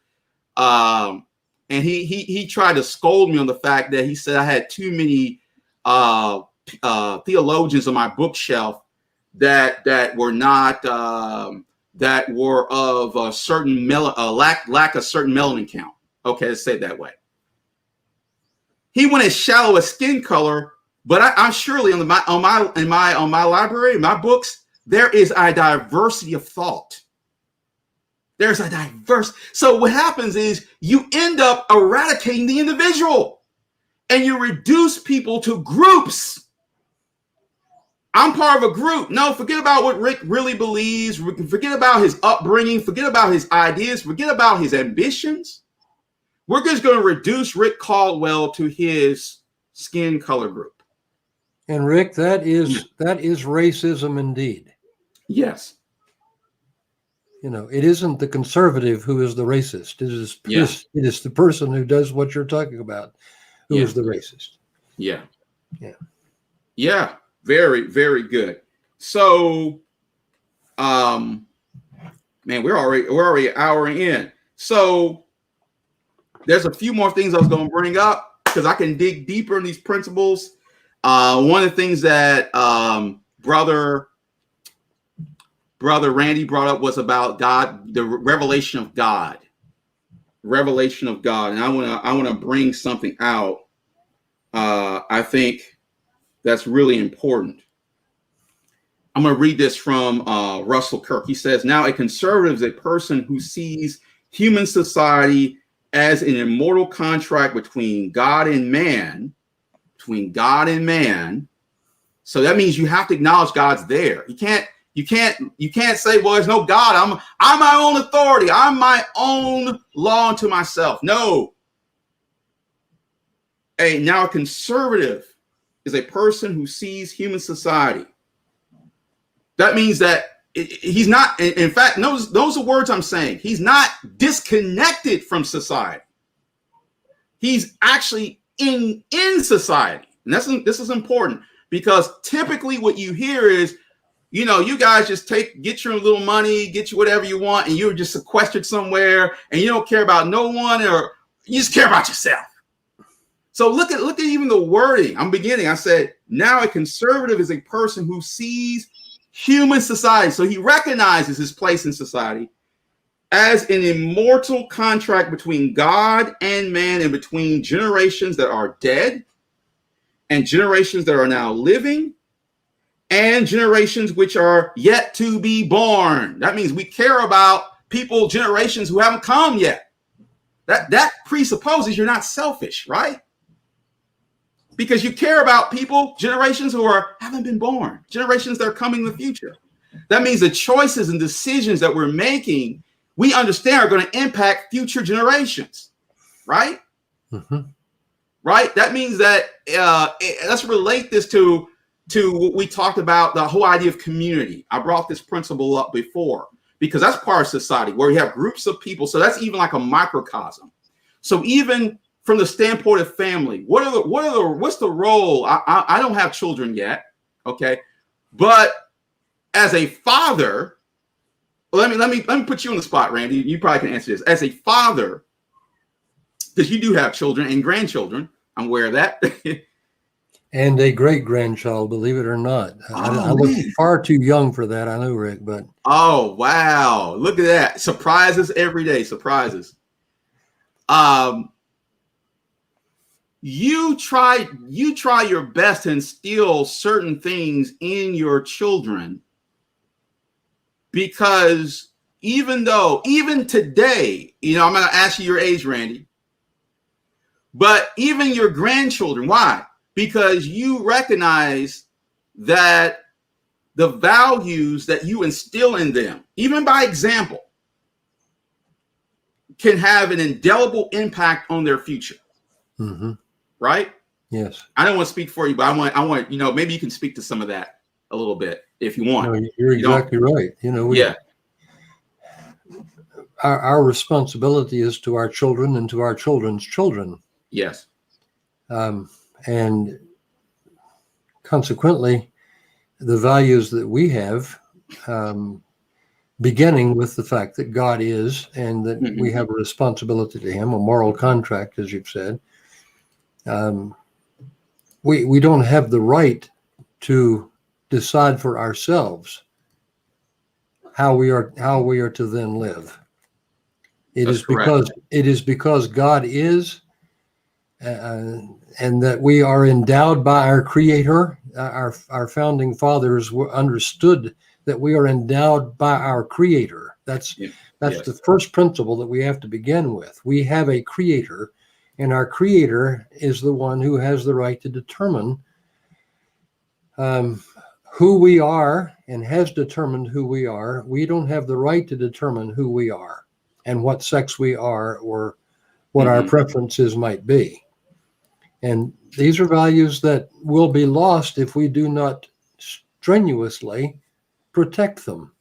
and he tried to scold me on the fact that he said I had too many theologians on my bookshelf that were not that were of a certain lack a certain melanin count. Okay, let's say it that way. He went as shallow as skin color, but I'm surely on my library, my books, there is a diversity of thought. There's a diverse. So what happens is you end up eradicating the individual, and you reduce people to groups. I'm part of a group. No, forget about what Rick really believes. Forget about his upbringing. Forget about his ideas. Forget about his ambitions. We're just going to reduce Rick Caldwell to his skin color group. And Rick, that is racism indeed. Yes. You know, it isn't the conservative who is the racist. It is the person who does what you're talking about who is the racist. Yeah. Yeah. Yeah. Very, very good. So, man, we're already an hour in. So there's a few more things I was going to bring up because I can dig deeper in these principles. One of the things that brother Randy brought up was about God, the revelation of God, and I want to bring something out. I think that's really important. I'm going to read this from Russell Kirk. He says, "Now a conservative is a person who sees human society as an immortal contract between God and man. So that means you have to acknowledge God's there. You can't say, well, there's no God. I'm my own authority. I'm my own law unto myself. No. Now a conservative is a person who sees human society. That means that he's not, in fact, those are words I'm saying. He's not disconnected from society. He's actually in society. And this is important, because typically what you hear is, you guys just get your little money, get you whatever you want, and you're just sequestered somewhere, and you don't care about no one, or you just care about yourself. So look at even the wording. I said, now a conservative is a person who sees human society. So he recognizes his place in society as an immortal contract between God and man, and between generations that are dead and generations that are now living, and generations which are yet to be born. That means we care about generations who haven't come yet. That presupposes you're not selfish, right? Because you care about generations who haven't been born, generations that are coming in the future. That means the choices and decisions that we're making, we understand, are going to impact future generations, right? Mm-hmm. Right? That means that let's relate this to what we talked about, the whole idea of community. I brought this principle up before, because that's part of society where we have groups of people. So that's even like a microcosm. So even from the standpoint of family, what's the role? I don't have children yet, okay, but as a father, let me put you on the spot, Randy. You probably can answer this. As a father, because you do have children and grandchildren, I'm aware of that. And a great-grandchild, believe it or not. I look far too young for that, I know, Rick, but... Oh, wow. Look at that. Surprises every day. Surprises. You try your best to instill certain things in your children, because even today, I'm going to ask you your age, Randy, but even your grandchildren, why? Because you recognize that the values that you instill in them, even by example, can have an indelible impact on their future. Mm-hmm. Right? Yes. I don't want to speak for you, but I want, maybe you can speak to some of that a little bit if you want. No, you're exactly right. Our responsibility is to our children and to our children's children. Yes. And consequently, the values that we have, beginning with the fact that God is, and that mm-hmm. we have a responsibility to him, a moral contract, as you've said. We don't have the right to decide for ourselves how we are to then live. It is because God is, and that we are endowed by our Creator. Our founding fathers understood that we are endowed by our Creator. That's the first principle that we have to begin with. We have a Creator. And our Creator is the one who has the right to determine who we are, and has determined who we are. We don't have the right to determine who we are and what sex we are, or what mm-hmm. our preferences might be. And these are values that will be lost if we do not strenuously protect them.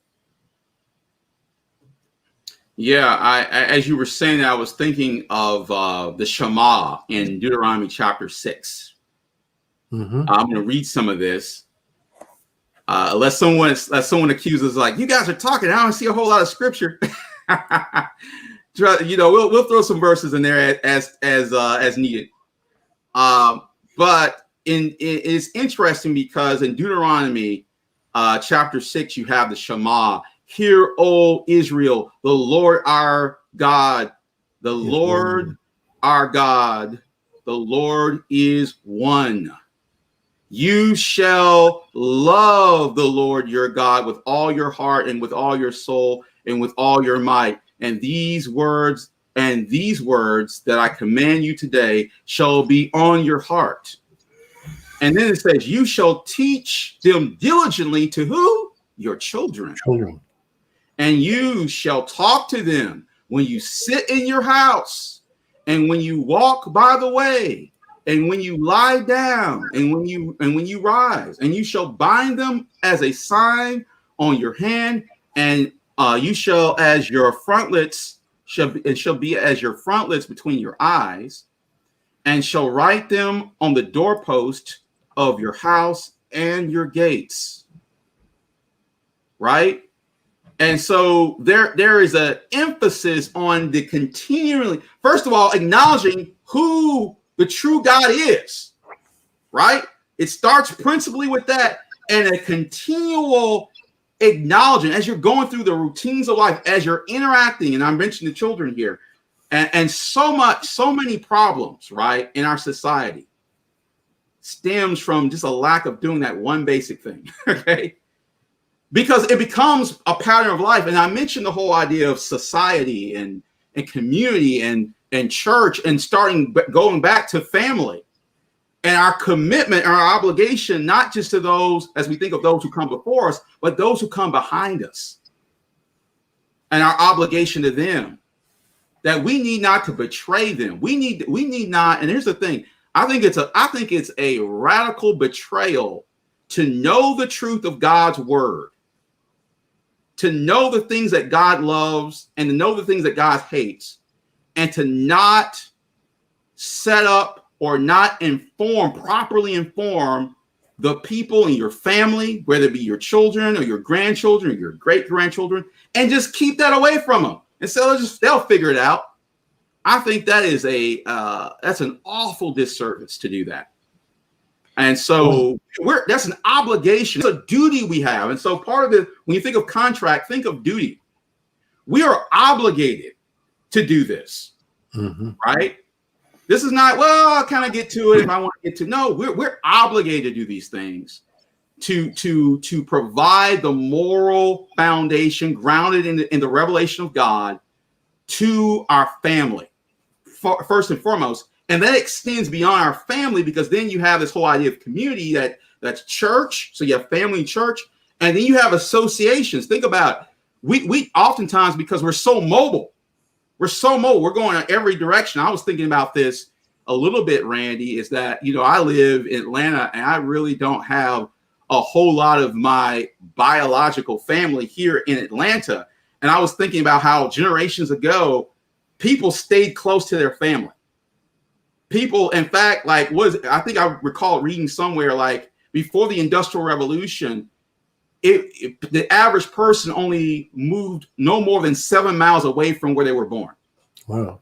Yeah, as you were saying, I was thinking of the Shema in Deuteronomy chapter 6. Mm-hmm. I'm going to read some of this. Unless someone accuses, like, you guys are talking, I don't see a whole lot of scripture. We'll throw some verses in there as needed. But it's interesting because in Deuteronomy chapter 6, you have the Shema. Hear, O Israel, the Lord our God, the Lord our God, the Lord is one. You shall love the Lord your God with all your heart and with all your soul and with all your might. And these words that I command you today shall be on your heart. And then it says, you shall teach them diligently to who? Your children. And you shall talk to them when you sit in your house, and when you walk by the way, and when you lie down, and when you rise, and you shall bind them as a sign on your hand, and you shall as your frontlets shall be as your frontlets between your eyes, and shall write them on the doorpost of your house and your gates. Right? And so there is an emphasis on the continually, first of all, acknowledging who the true God is, right? It starts principally with that, and a continual acknowledging as you're going through the routines of life, as you're interacting, and I mentioned the children here, and so many problems, right, in our society stems from just a lack of doing that one basic thing, okay? Because it becomes a pattern of life. And I mentioned the whole idea of society and community and church and going back to family and our commitment and our obligation, not just to those, as we think of those who come before us, but those who come behind us, and our obligation to them, that we need not to betray them. We need not. And here's the thing. I think it's a radical betrayal to know the truth of God's word, to know the things that God loves and to know the things that God hates, and to not set up or not properly inform the people in your family, whether it be your children or your grandchildren or your great-grandchildren, and just keep that away from them. And so they'll figure it out. I think that is that's an awful disservice to do that. And so that's an obligation. It's a duty we have. And so part of it, when you think of contract, think of duty. We are obligated to do this, right? This is not, well, I'll kind of get to it if I want to get to. No, we're obligated to do these things to provide the moral foundation grounded in the revelation of God to our family, first and foremost. And that extends beyond our family, because then you have this whole idea of community that's church. So you have family and church, and then you have associations. Think about it. We oftentimes, because we're so mobile, we're going in every direction. I was thinking about this a little bit, Randy, is that, I live in Atlanta and I really don't have a whole lot of my biological family here in Atlanta. And I was thinking about how generations ago, people stayed close to their family. People, in fact, I think I recall reading somewhere, like before the Industrial Revolution, the average person only moved no more than 7 miles away from where they were born. Wow.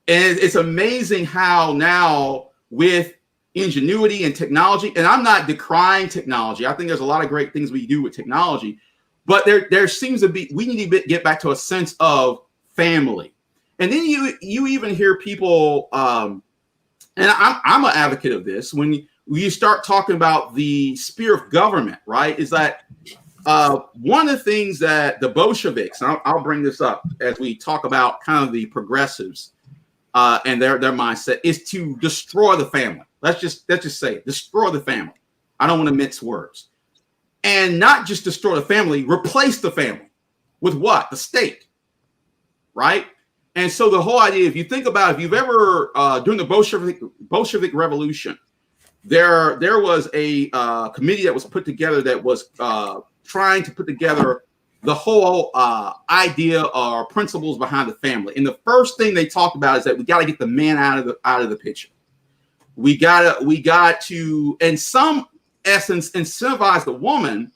And it's amazing how now, with ingenuity and technology, and I'm not decrying technology. I think there's a lot of great things we do with technology, but there seems to be, we need to get back to a sense of family. And then you even hear people, and I'm an advocate of this, when you start talking about the sphere of government, right, is that one of the things that the Bolsheviks, and I'll bring this up as we talk about kind of the progressives and their mindset, is to destroy the family. Let's just say it, destroy the family. I don't want to mince words. And not just destroy the family, replace the family with what? The state, right? And so the whole idea, if you think about, if you've ever, during the Bolshevik Revolution, there was a committee that was put together that was trying to put together the whole idea or principles behind the family. And the first thing they talked about is that we got to get the man out of the picture. We got to, in some essence, incentivize the woman,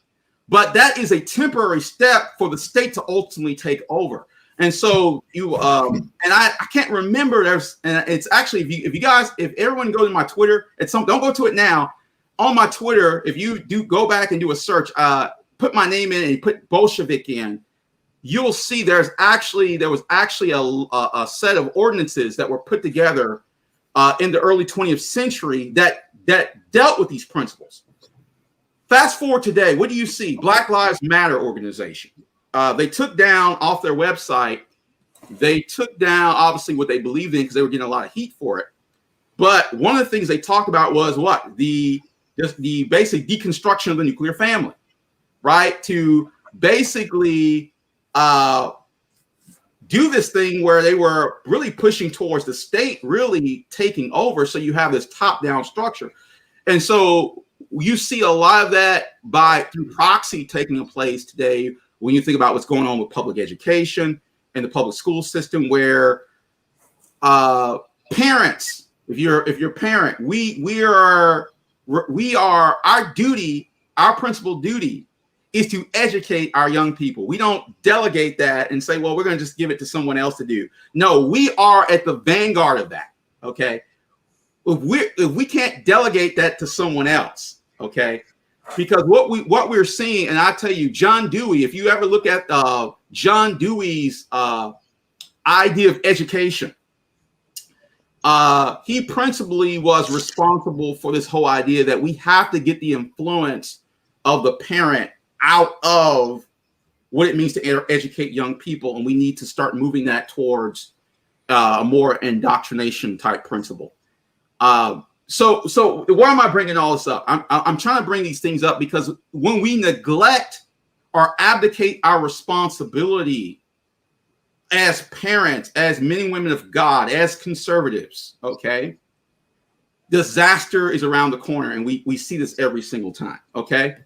but that is a temporary step for the state to ultimately take over. And so and I can't remember. And it's actually, if everyone goes to my Twitter, don't go to it now. On my Twitter, if you do go back and do a search, put my name in and put Bolshevik in, you'll see there was actually a set of ordinances that were put together in the early 20th century that dealt with these principles. Fast forward today, what do you see? Black Lives Matter organization. They took down off their website, obviously what they believed in, because they were getting a lot of heat for it. But one of the things they talked about was what? The basic deconstruction of the nuclear family, right? To basically do this thing where they were really pushing towards the state really taking over. So you have this top-down structure. And so you see a lot of that through proxy taking place today, when you think about what's going on with public education and the public school system, where Parents, if you're a parent, we are our duty, our principal duty is to educate our young people. We don't delegate that and say, well, we're going to just give it to someone else to do. No, we are at the vanguard of that. Okay. If we can't delegate that to someone else, okay, because what we're seeing, and I tell you, John Dewey, if you ever look at John Dewey's idea of education, he principally was responsible for this whole idea that we have to get the influence of the parent out of what it means to educate young people, and we need to start moving that towards a more indoctrination type principle. So why am I bringing all this up? I'm trying to bring these things up because when we neglect or abdicate our responsibility as parents, as men and women of God, as conservatives, okay, disaster is around the corner, and we see this every single time. Okay.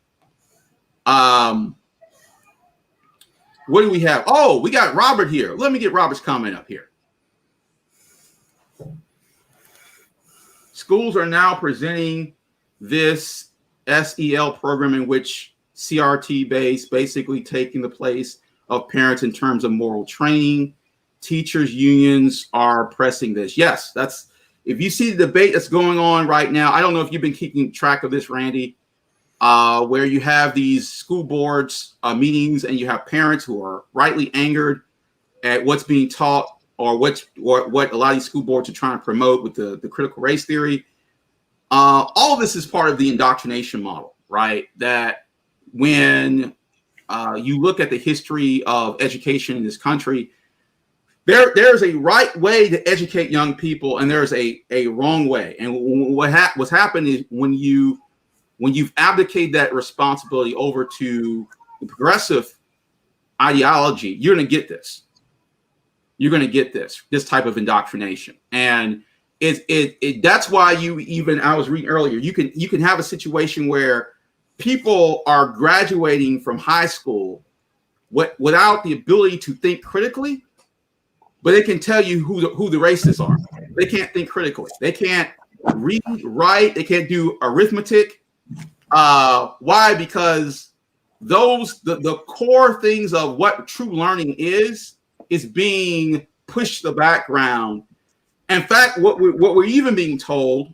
What do we have? Oh, we got Robert here. Let me get Robert's comment up here. Schools are now presenting this SEL program in which CRT based, basically taking the place of parents in terms of moral training. Teachers unions are pressing this. Yes, that's, if you see the debate that's going on right now, I don't know if you've been keeping track of this, Randy, where you have these school boards meetings and you have parents who are rightly angered at what's being taught or what a lot of these school boards are trying to promote with the critical race theory. All of this is part of the indoctrination model, right? That when you look at the history of education in this country, there's a right way to educate young people, and there's a wrong way. And what's happened is when you've abdicated that responsibility over to the progressive ideology, you're going to get this. You're going to get this type of indoctrination, and that's why I was reading earlier. You can have a situation where people are graduating from high school without the ability to think critically, but they can tell you who the racists are. They can't think critically. They can't read, write. They can't do arithmetic. Why? Because the core things of what true learning is being pushed to the background. In fact, what we're even being told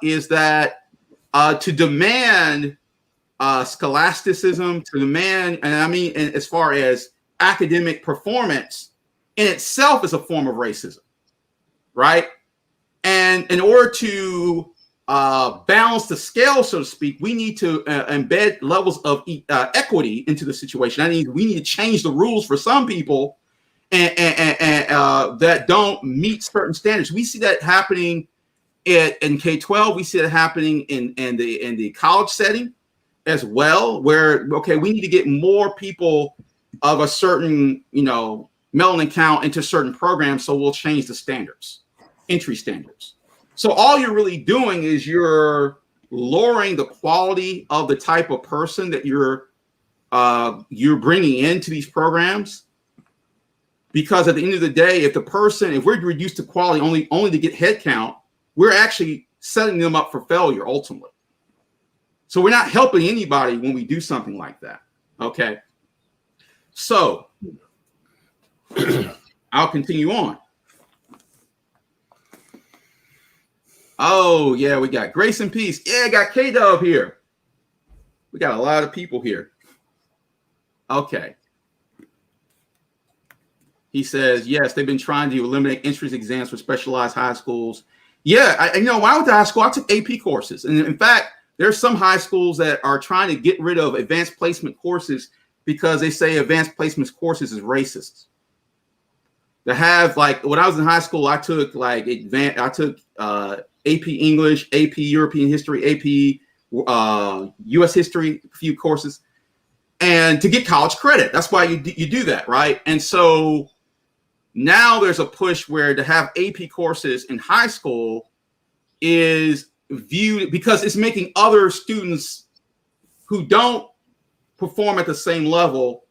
is that to demand scholasticism, to demand, and I mean, as far as academic performance in itself is a form of racism, right? And in order to balance the scale, so to speak, we need to embed levels of equity into the situation. We need to change the rules for some people and that don't meet certain standards. We see that happening in K-12. We see that happening in the college setting as well, where, okay, we need to get more people of a certain, melanin count into certain programs, so we'll change the standards, entry standards. So all you're really doing is you're lowering the quality of the type of person that you're bringing into these programs. Because at the end of the day, if we're reduced to quality only to get head count, we're actually setting them up for failure ultimately. So we're not helping anybody when we do something like that. Okay. So I'll continue on. Oh, yeah, we got Grace and Peace. Yeah, I got K-Dub here. We got a lot of people here. Okay. He says, yes, they've been trying to eliminate entrance exams for specialized high schools. Yeah, when I went to high school, I took AP courses. And in fact, there's some high schools that are trying to get rid of advanced placement courses because they say advanced placement courses is racist. To have, like, when I was in high school, I took AP English, AP European History, AP US History, a few courses, and to get college credit. That's why you do that, right? And so now there's a push where to have AP courses in high school is viewed, because it's making other students who don't perform at the same level,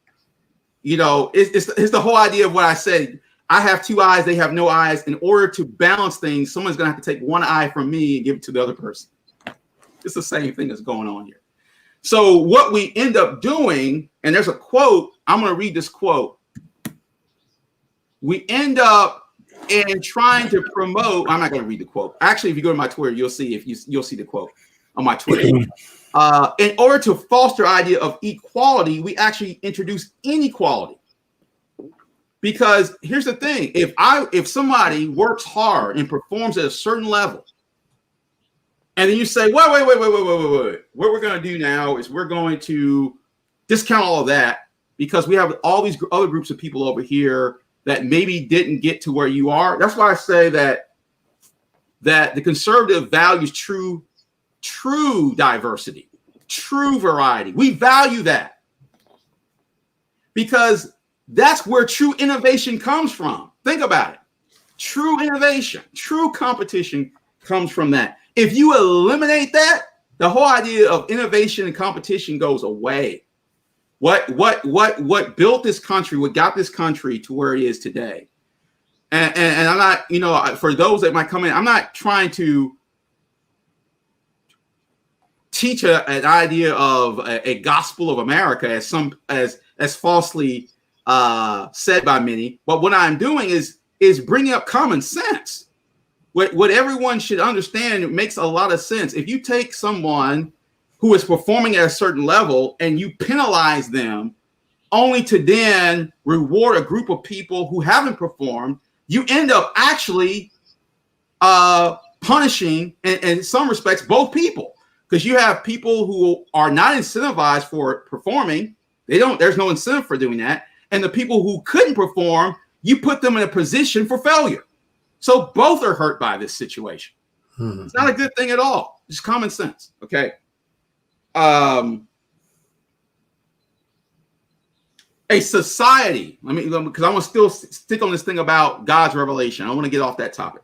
it's the whole idea of what I said. I have two eyes, they have no eyes. In order to balance things, someone's going to have to take one eye from me and give it to the other person. It's the same thing that's going on here. So what we end up doing, and there's a quote, I'm going to read this quote. We end up in trying to promote, I'm not going to read the quote. Actually, if you go to my Twitter, you'll see you'll see the quote on my Twitter. In order to foster idea of equality, we actually introduce inequality. Because here's the thing, if somebody works hard and performs at a certain level, and then you say, wait. What we're going to do now is we're going to discount all of that because we have all these other groups of people over here that maybe didn't get to where you are. That's why I say that the conservative values true diversity, true variety. We value that because that's where true innovation comes from. Think about it. True innovation, true competition comes from that. If you eliminate that, the whole idea of innovation and competition goes away. What built this country, what got this country to where it is today. And I'm not, for those that might come in, I'm not trying to teach an idea of a gospel of America as falsely said by many, but what I'm doing is bringing up common sense. What everyone should understand, it makes a lot of sense. If you take someone who is performing at a certain level and you penalize them only to then reward a group of people who haven't performed, you end up actually punishing, in some respects, both people. Because you have people who are not incentivized for performing. There's no incentive for doing that. And the people who couldn't perform, you put them in a position for failure. So both are hurt by this situation. Mm-hmm. It's not a good thing at all. It's common sense. Okay. A society, because I want to still stick on this thing about God's revelation. I want to get off that topic.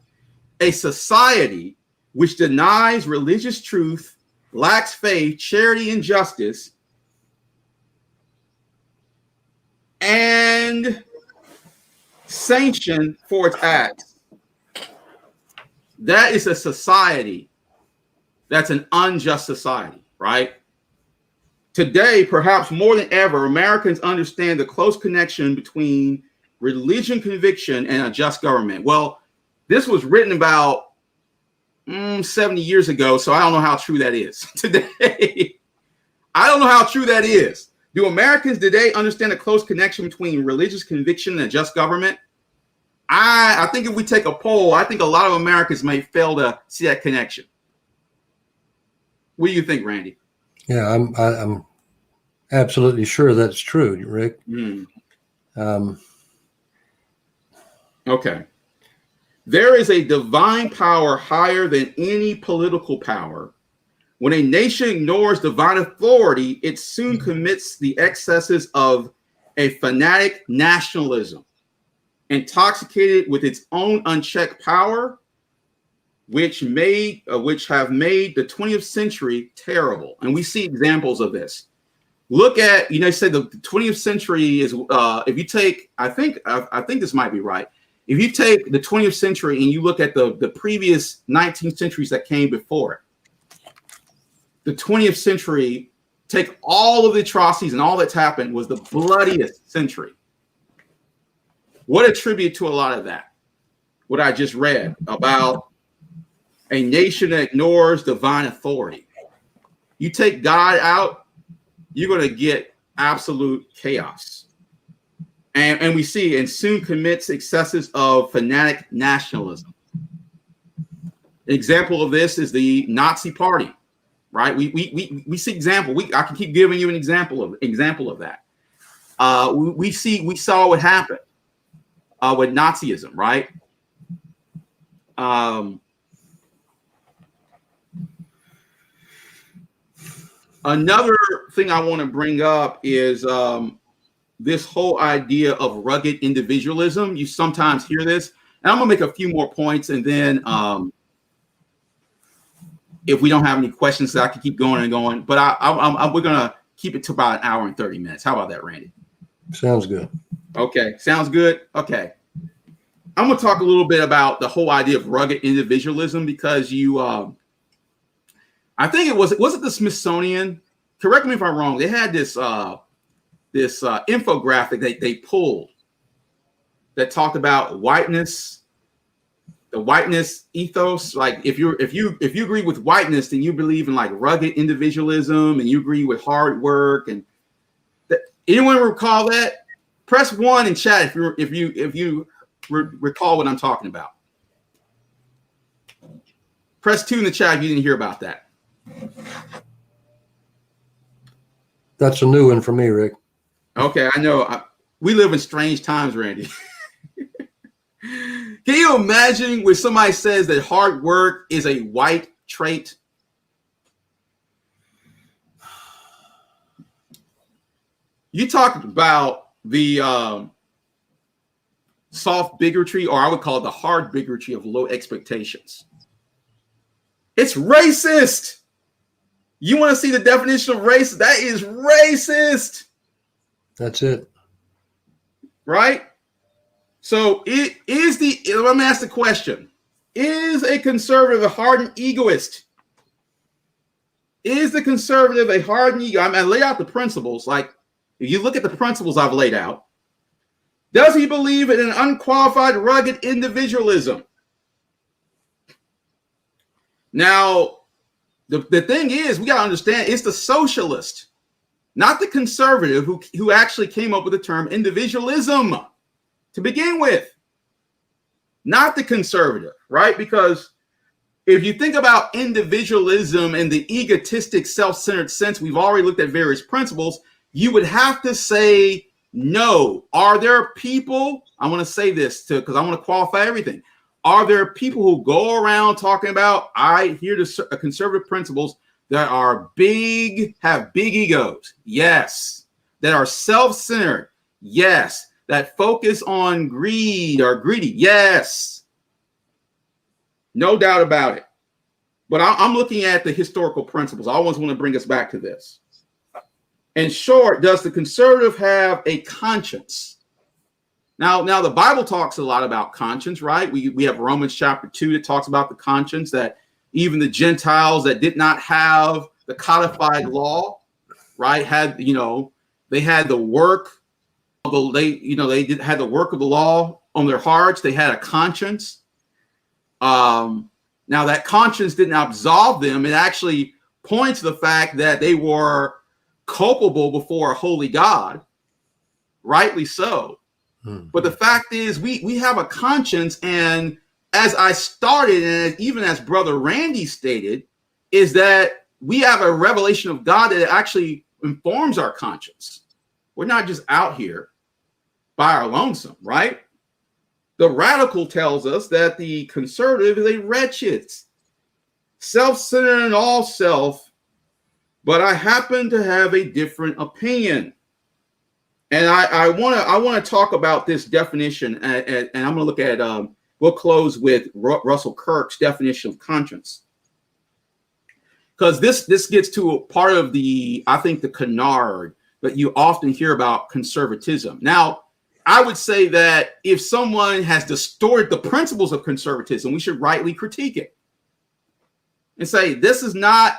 A society which denies religious truth, lacks faith, charity, and justice, and sanction for its acts. That is a society that's an unjust society, right? Today, perhaps more than ever, Americans understand the close connection between religion conviction and a just government. Well, this was written about 70 years ago, so I don't know how true that is today. I don't know how true that is. Do Americans today understand the close connection between religious conviction and a just government? I think if we take a poll, I think a lot of Americans may fail to see that connection. What do you think, Randy? Yeah, I'm absolutely sure that's true, Rick. Okay. There is a divine power higher than any political power. When a nation ignores divine authority, it soon commits the excesses of a fanatic nationalism, intoxicated with its own unchecked power, which have made the 20th century terrible. And we see examples of this. Look at, say the 20th century is, if you take, I think this might be right. If you take the 20th century and you look at the previous 19th centuries that came before it, the 20th century, take all of the atrocities and all that's happened, was the bloodiest century. What attribute to a lot of that? What I just read about a nation that ignores divine authority. You take God out, you're going to get absolute chaos. And we see, and soon commits excesses of fanatic nationalism. An example of this is the Nazi Party, right? We see example. I can keep giving you an example of that. We saw what happened with Nazism, right? Another thing I want to bring up is this whole idea of rugged individualism. You sometimes hear this, and I'm gonna make a few more points, and then if we don't have any questions, I can keep going and going. But we're gonna keep it to about an hour and 30 minutes. How about that, Randy? Sounds good. Okay, sounds good. Okay. I'm going to talk a little bit about the whole idea of rugged individualism, because I think was it the Smithsonian? Correct me if I'm wrong. They had this infographic that they pulled that talked about whiteness, the whiteness ethos. Like if you agree with whiteness, then you believe in like rugged individualism, and you agree with hard work. And anyone recall that? Press 1 in chat if you recall what I'm talking about. Press 2 in the chat if you didn't hear about that. That's a new one for me, Rick. Okay, I know. We live in strange times, Randy. Can you imagine when somebody says that hard work is a white trait? You talked about the soft bigotry, or I would call it the hard bigotry of low expectations. It's racist. You want to see the definition of race? That is racist. That's it. Right? So let me ask the question. Is a conservative a hardened egoist? Is the conservative a hardened ego? I lay out the principles. Like, if you look at the principles I've laid out, does he believe in an unqualified, rugged individualism? Now, the thing is, we got to understand, it's the socialist, not the conservative, who actually came up with the term individualism to begin with. Not the conservative, right? Because if you think about individualism in the egotistic, self-centered sense, we've already looked at various principles. You would have to say no. Are there people, I want to say this because I want to qualify everything. Are there people who go around talking about, I hear the conservative principles that are big, have big egos? Yes. That are self-centered? Yes. That focus on greed or greedy? Yes. No doubt about it. But I'm looking at the historical principles. I always want to bring us back to this. In short, does the conservative have a conscience? Now the Bible talks a lot about conscience, right? We have Romans chapter 2 that talks about the conscience, that even the Gentiles that did not have the codified law, right, had, they had the work of the, had the work of the law on their hearts. They had a conscience. Now that conscience didn't absolve them. It actually points to the fact that they were culpable before a holy God, rightly so. But the fact is, we have a conscience, and as I started, and even as Brother Randy stated, is that we have a revelation of God that actually informs our conscience. We're not just out here by our lonesome, right? The radical tells us that the conservative is a wretched, self-centered and all self, but I happen to have a different opinion. And I want to talk about this definition, and I'm going to look at, we'll close with Russell Kirk's definition of conscience. Because this gets to a part of I think the canard that you often hear about conservatism. Now, I would say that if someone has distorted the principles of conservatism, we should rightly critique it and say, this is not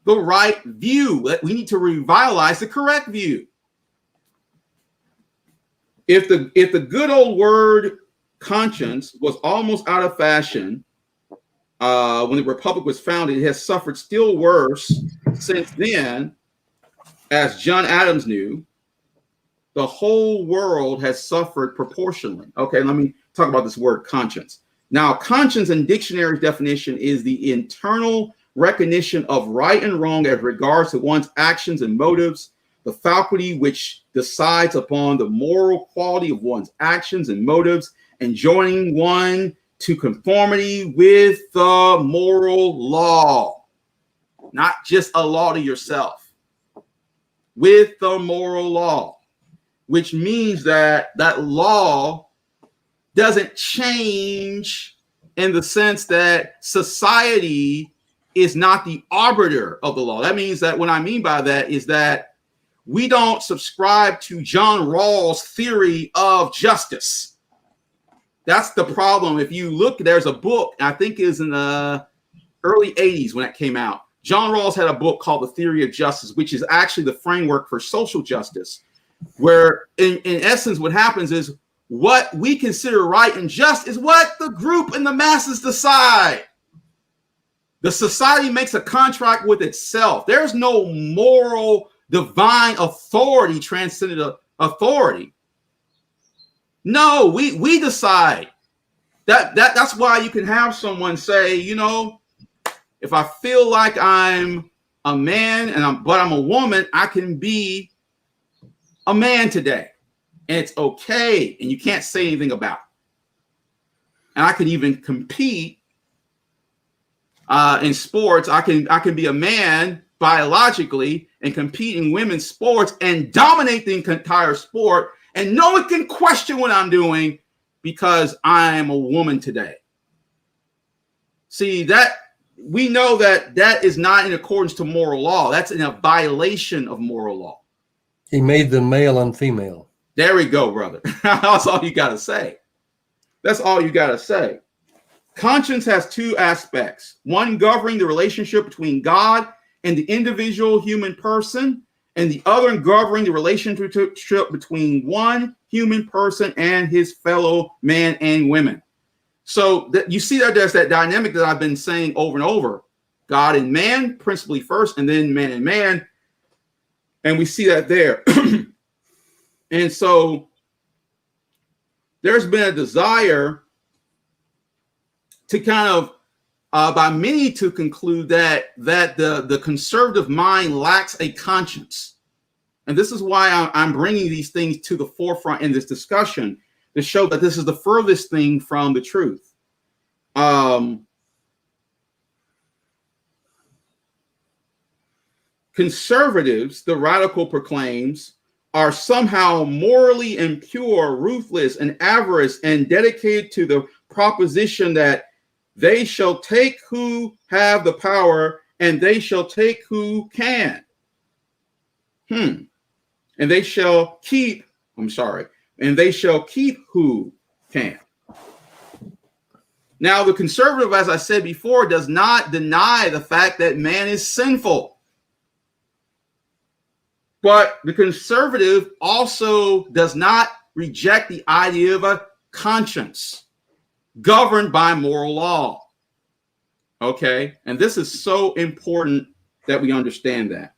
the right view. We need to revitalize the correct view. If the good old word conscience was almost out of fashion when the Republic was founded, it has suffered still worse since then, as John Adams knew. The whole world has suffered proportionally. Okay, let me talk about this word conscience. Now, conscience in dictionary definition is the internal recognition of right and wrong as regards to one's actions and motives, the faculty which decides upon the moral quality of one's actions and motives, and joining one to conformity with the moral law. Not just a law to yourself, with the moral law, which means that law doesn't change in the sense that society is not the arbiter of the law. That means that what I mean by that is that we don't subscribe to John Rawls' theory of justice, That's the problem. If you look, there's a book, I think is in the early 80s when that came out. John Rawls had a book called The Theory of Justice, which is actually the framework for social justice, where in essence what happens is what we consider right and just is what the group and the masses decide. The society makes a contract with itself. There's no moral, divine authority, transcendent authority. No, we decide. That's why you can have someone say, you know, if I feel like I'm a man but I'm a woman, I can be a man today. And it's okay. And you can't say anything about it. And I could even compete in sports. I can be a man biologically and compete in women's sports and dominate the entire sport. And no one can question what I'm doing because I am a woman today. See, that we know that is not in accordance to moral law. That's in a violation of moral law. He made them male and female. There we go, brother. That's all you got to say. That's all you got to say. Conscience has two aspects. One governing the relationship between God and the individual human person, and the other governing the relationship between one human person and his fellow man and women. So that you see that there's that dynamic that I've been saying over and over. God and man, principally first, and then man and man. And we see that there. And so there's been a desire to kind of, by many, to conclude that the conservative mind lacks a conscience. And this is why I'm bringing these things to the forefront in this discussion, to show that this is the furthest thing from the truth. Conservatives, the radical proclaims, are somehow morally impure, ruthless, and avarice, and dedicated to the proposition that they shall take who have the power, and they shall take who can. And they shall keep, and they shall keep who can. Now, the conservative, as I said before, does not deny the fact that man is sinful. But the conservative also does not reject the idea of a conscience governed by moral law. Okay? And this is so important that we understand that.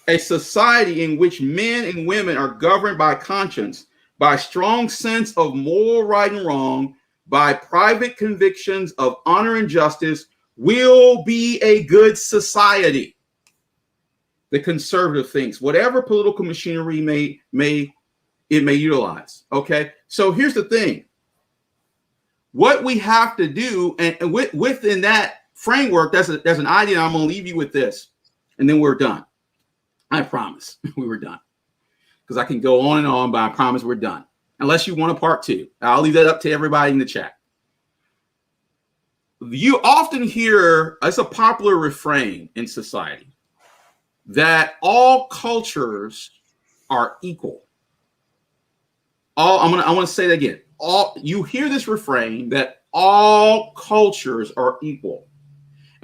A society in which men and women are governed by conscience, by strong sense of moral right and wrong, by private convictions of honor and justice, will be a good society. The conservative thinks whatever political machinery may utilize. Okay, so here's the thing. What we have to do, and within that framework, there's an idea. I'm going to leave you with this, and then we're done. I promise we were done, because I can go on and on, but I promise we're done. Unless you want a part two, I'll leave that up to everybody in the chat. You often hear, it's a popular refrain in society, that all cultures are equal. I want to say that again. You hear this refrain that all cultures are equal.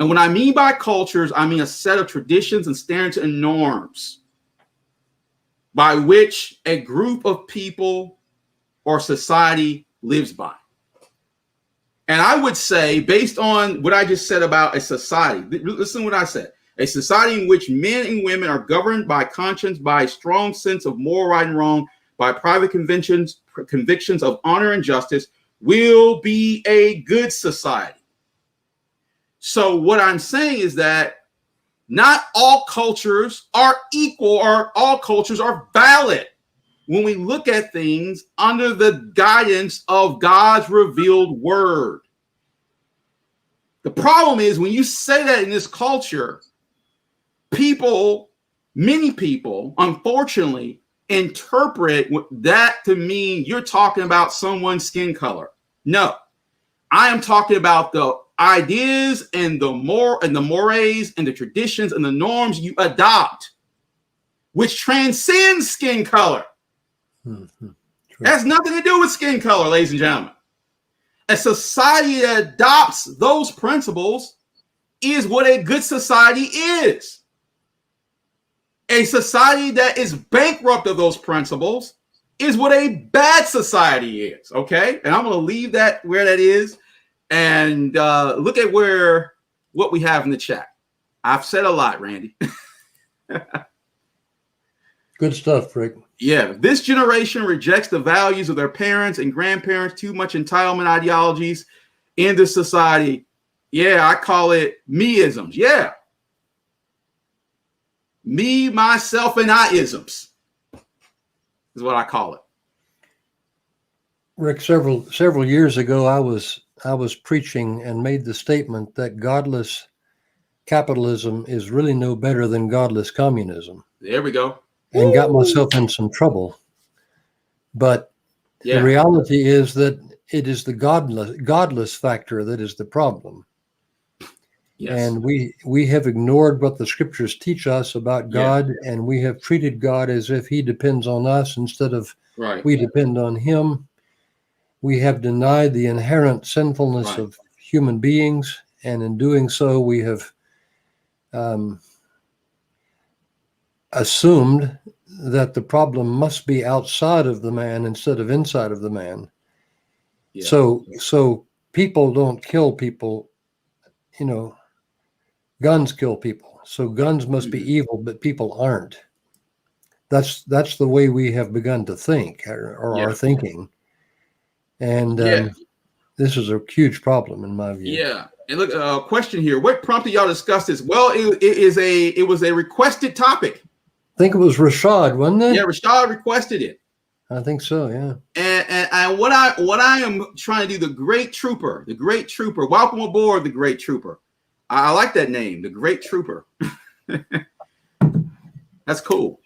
And what I mean by cultures, I mean a set of traditions and standards and norms by which a group of people or society lives by. And I would say, based on what I just said about a society, listen to what I said. A society in which men and women are governed by conscience, by a strong sense of moral right and wrong, by private convictions of honor and justice, will be a good society. So what I'm saying is that not all cultures are equal, or all cultures are valid when we look at things under the guidance of God's revealed word. The problem is when you say that in this culture, many people, unfortunately, interpret that to mean you're talking about someone's skin color. No, I am talking about the ideas and the mores and the traditions and the norms you adopt, which transcend skin color. Mm-hmm. It has nothing to do with skin color, ladies and gentlemen. A society that adopts those principles is what a good society is. A society that is bankrupt of those principles is what a bad society is, okay? And I'm going to leave that where that is and look at what we have in the chat. I've said a lot, Randy. Good stuff, Rick. Yeah, this generation rejects the values of their parents and grandparents, too much entitlement ideologies in this society. Yeah, I call it me-isms. Yeah. Me, myself, and I-isms is what I call it. Rick, several years ago, I was preaching and made the statement that godless capitalism is really no better than godless communism. There we go. And got myself in some trouble. But Yeah. the reality is that it is the godless factor that is the problem. Yes. And we have ignored what the scriptures teach us about God, and we have treated God as if he depends on us instead of we depend on him. We have denied the inherent sinfulness of human beings, and in doing so, we have assumed that the problem must be outside of the man instead of inside of the man. Yeah. So people don't kill people, guns kill people. So guns must be evil, but people aren't. That's the way we have begun to think or are thinking. And this is a huge problem in my view. Yeah. And look, question here. What prompted y'all to discuss this? Well, it was a requested topic. I think it was Rashad, wasn't it? Yeah, Rashad requested it. I think so, yeah. And what I am trying to do, the Great Trooper. Welcome aboard, the Great Trooper. I like that name, the Great Trooper. That's cool.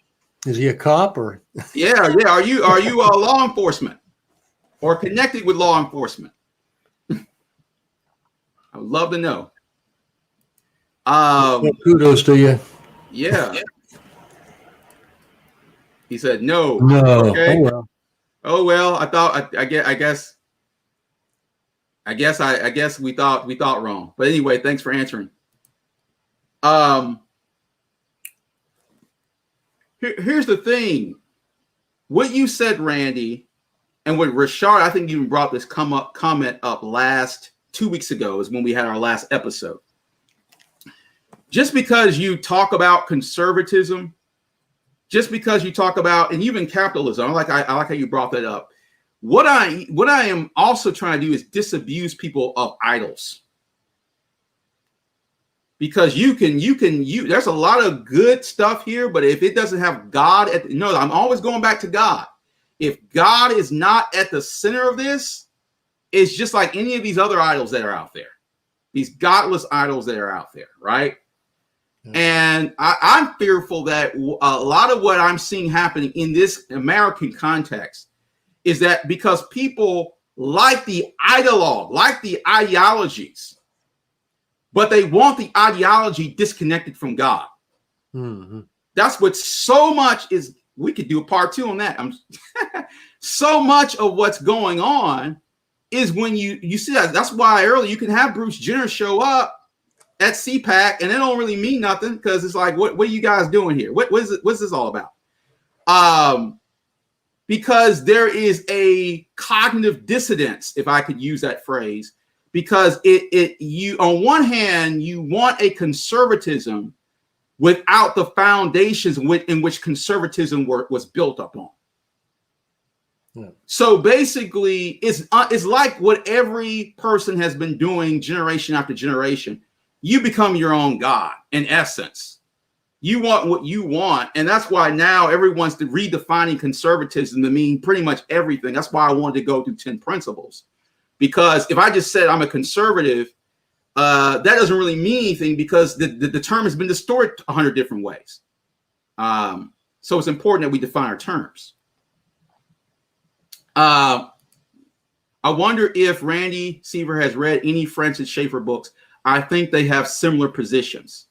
Is he a cop or? Yeah. Are you law enforcement or connected with law enforcement? I would love to know. Well, kudos to you. Yeah. He said no. No. Okay. Oh well. I guess we thought wrong. But anyway, thanks for answering. Here's the thing. What you said, Randy, and what Rashard, I think you even brought this comment up 2 weeks ago is when we had our last episode. Just because you talk about conservatism, just because you talk about, and even capitalism, I like how you brought that up. What I am also trying to do is disabuse people of idols. Because there's a lot of good stuff here, but if it doesn't have God I'm always going back to God. If God is not at the center of this, it's just like any of these other idols that are out there. These godless idols that are out there, right? And I'm fearful that a lot of what I'm seeing happening in this American context is that because people like the ideologue, like the ideologies, but they want the ideology disconnected from God. Mm-hmm. That's what so much is. We could do a part 2 on that. So much of what's going on is when you see that. That's why earlier you can have Bruce Jenner show up at CPAC, and it don't really mean nothing because it's like, what are you guys doing here? What's this all about? Because there is a cognitive dissonance, if I could use that phrase, because you on one hand you want a conservatism without the foundations in which conservatism was built upon. Yeah. So basically, it's like what every person has been doing generation after generation. You become your own God, in essence. You want what you want. And that's why now everyone's redefining conservatism to mean pretty much everything. That's why I wanted to go through 10 principles. Because if I just said I'm a conservative, that doesn't really mean anything because the term has been distorted 100 different ways. So it's important that we define our terms. I wonder if Randy Seiver has read any Francis Schaeffer books. I think they have similar positions.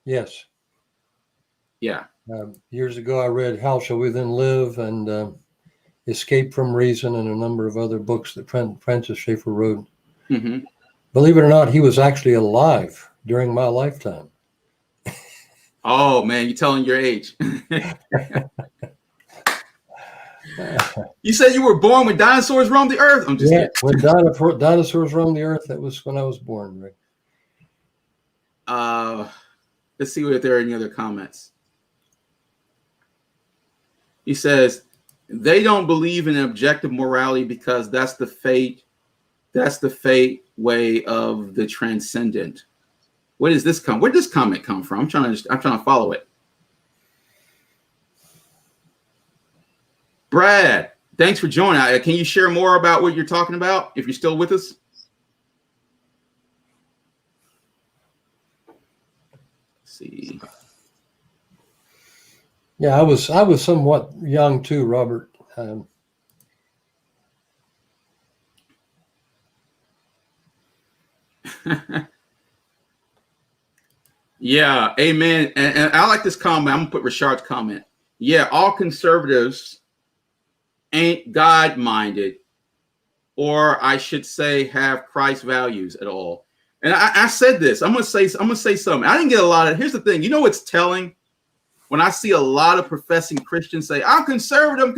Yes. Yeah. Years ago, I read How Shall We Then Live? And Escape from Reason, and a number of other books that Francis Schaeffer wrote. Mm-hmm. Believe it or not, he was actually alive during my lifetime. Oh, man, you're telling your age. You said you were born when dinosaurs roamed the earth? I'm just kidding. When dinosaurs roamed the earth, that was when I was born, Rick. Let's see if there are any other comments. He says, they don't believe in objective morality because that's the fate way of the transcendent. Where does this come? Where does this comment come from? I'm trying to follow it. Brad, thanks for joining. Can you share more about what you're talking about if you're still with us? Let's see. Yeah, I was somewhat young too, Robert. Yeah, amen. And I like this comment. I'm gonna put Richard's comment. Yeah, all conservatives ain't God-minded, or I should say have Christ values at all. And I said this. I'm gonna say something. I didn't get a lot of. Here's the thing. You know what's telling? When I see a lot of professing Christians say, I'm conservative,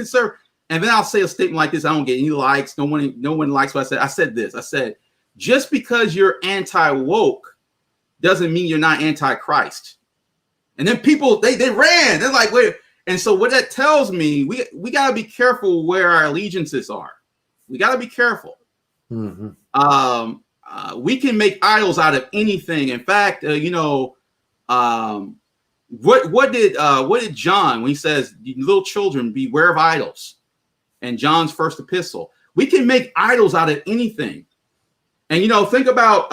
and then I'll say a statement like this, I don't get any likes. No one likes what I said. I said this. I said, just because you're anti-woke doesn't mean you're not anti-Christ. And then people, they ran. They're like, wait. And so what that tells me, we got to be careful where our allegiances are. We got to be careful. Mm-hmm. We can make idols out of anything. In fact, what did John, when he says, little children, beware of idols, and John's first epistle, we can make idols out of anything. And, think about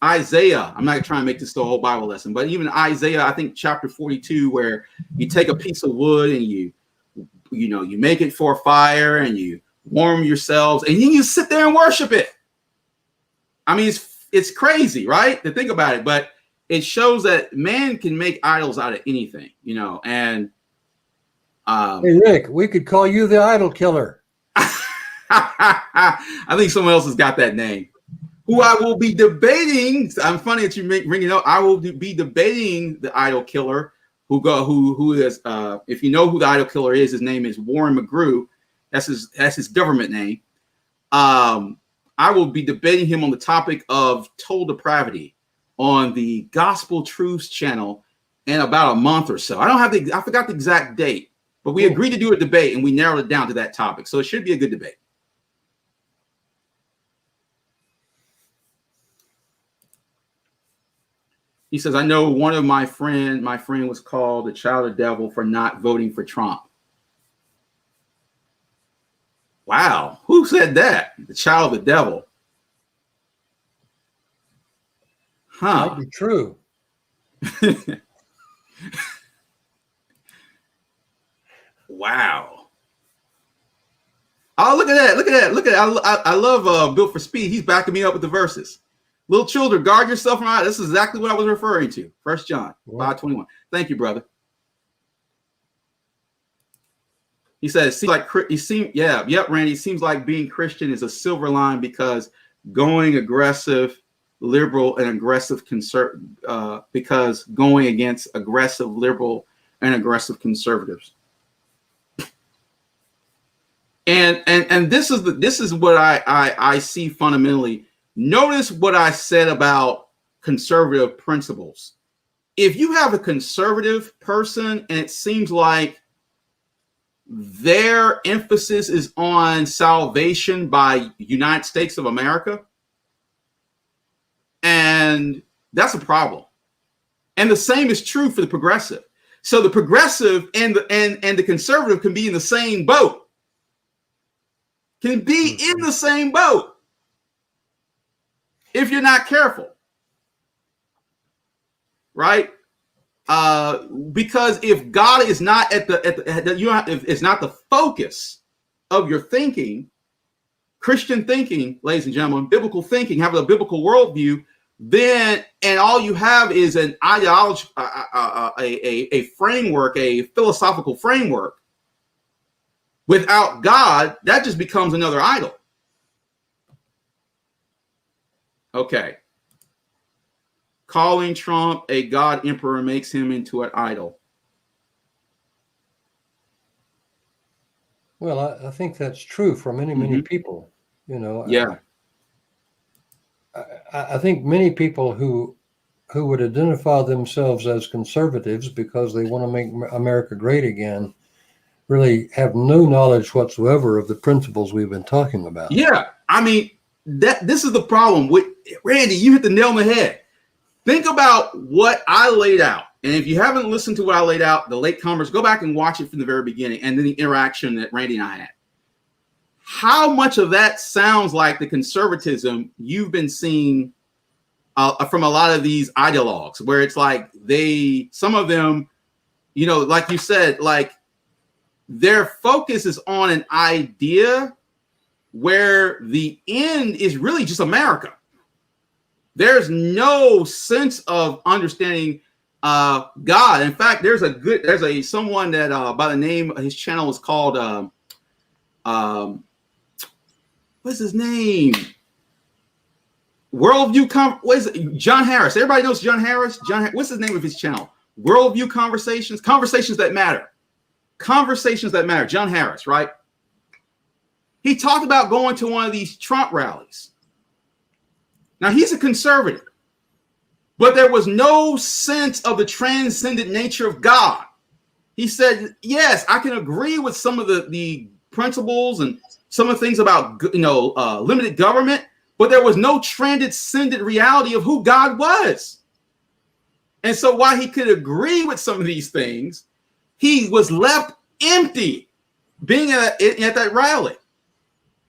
Isaiah. I'm not trying to make this the whole Bible lesson, but even Isaiah, I think chapter 42, where you take a piece of wood and you make it for a fire and you warm yourselves and you sit there and worship it. I mean, it's crazy, right? To think about it, but it shows that man can make idols out of anything, and hey, Rick, we could call you the idol killer. I think someone else has got that name. Who I will be debating. I'm funny that you bring it up. I will be debating the idol killer. Who is? If you know who the idol killer is, his name is Warren McGrew. That's his government name. I will be debating him on the topic of total depravity on the Gospel Truths channel in about a month or so. I forgot the exact date, but we agreed to do a debate and we narrowed it down to that topic. So it should be a good debate. He says, I know one of my friend was called the child of the devil for not voting for Trump. Wow. Who said that? The child of the devil. Huh. Might be true. Wow. Oh, look at that. I love Built for Speed. He's backing me up with the verses. Little children, guard yourself from idols. This is exactly what I was referring to. 1 John 5:21. Thank you, brother. He says, Randy, it seems like being Christian is a silver line because going aggressive, liberal, and aggressive because going against aggressive, liberal, and aggressive conservatives. And this is what I see fundamentally. Notice what I said about conservative principles. If you have a conservative person and it seems like their emphasis is on salvation by United States of America, and that's a problem. And the same is true for the progressive. So the progressive and the conservative can be in the same boat. Can be in the same boat if you're not careful, right? Because if God is not if it's not the focus of your thinking, Christian thinking, ladies and gentlemen, biblical thinking, having a biblical worldview, then and all you have is an ideology, a framework, a philosophical framework, Without God, that just becomes another idol. Okay. Calling Trump a God emperor makes him into an idol. Well, I think that's true for many people. You know, yeah. I think many people who would identify themselves as conservatives because they want to make America great again really have no knowledge whatsoever of the principles we've been talking about. Yeah, I mean, this is the problem with Randy. You hit the nail on the head. Think about what I laid out. And if you haven't listened to what I laid out, the latecomers, go back and watch it from the very beginning and then the interaction that Randy and I had. How much of that sounds like the conservatism you've been seeing from a lot of these ideologues, where it's like some of them, you know, like you said, like their focus is on an idea where the end is really just America. There's no sense of understanding God. In fact, there's someone that by the name, his channel is called what's his name? Worldview. What is it? John Harris. Everybody knows John Harris. What's the name of his channel? Worldview Conversations. Conversations that matter. Conversations that matter. John Harris, right? He talked about going to one of these Trump rallies. Now, he's a conservative, but there was no sense of the transcendent nature of God. He said, yes, I can agree with some of the principles and some of the things about, limited government, but there was no transcendent reality of who God was. And so while he could agree with some of these things, he was left empty being at that rally.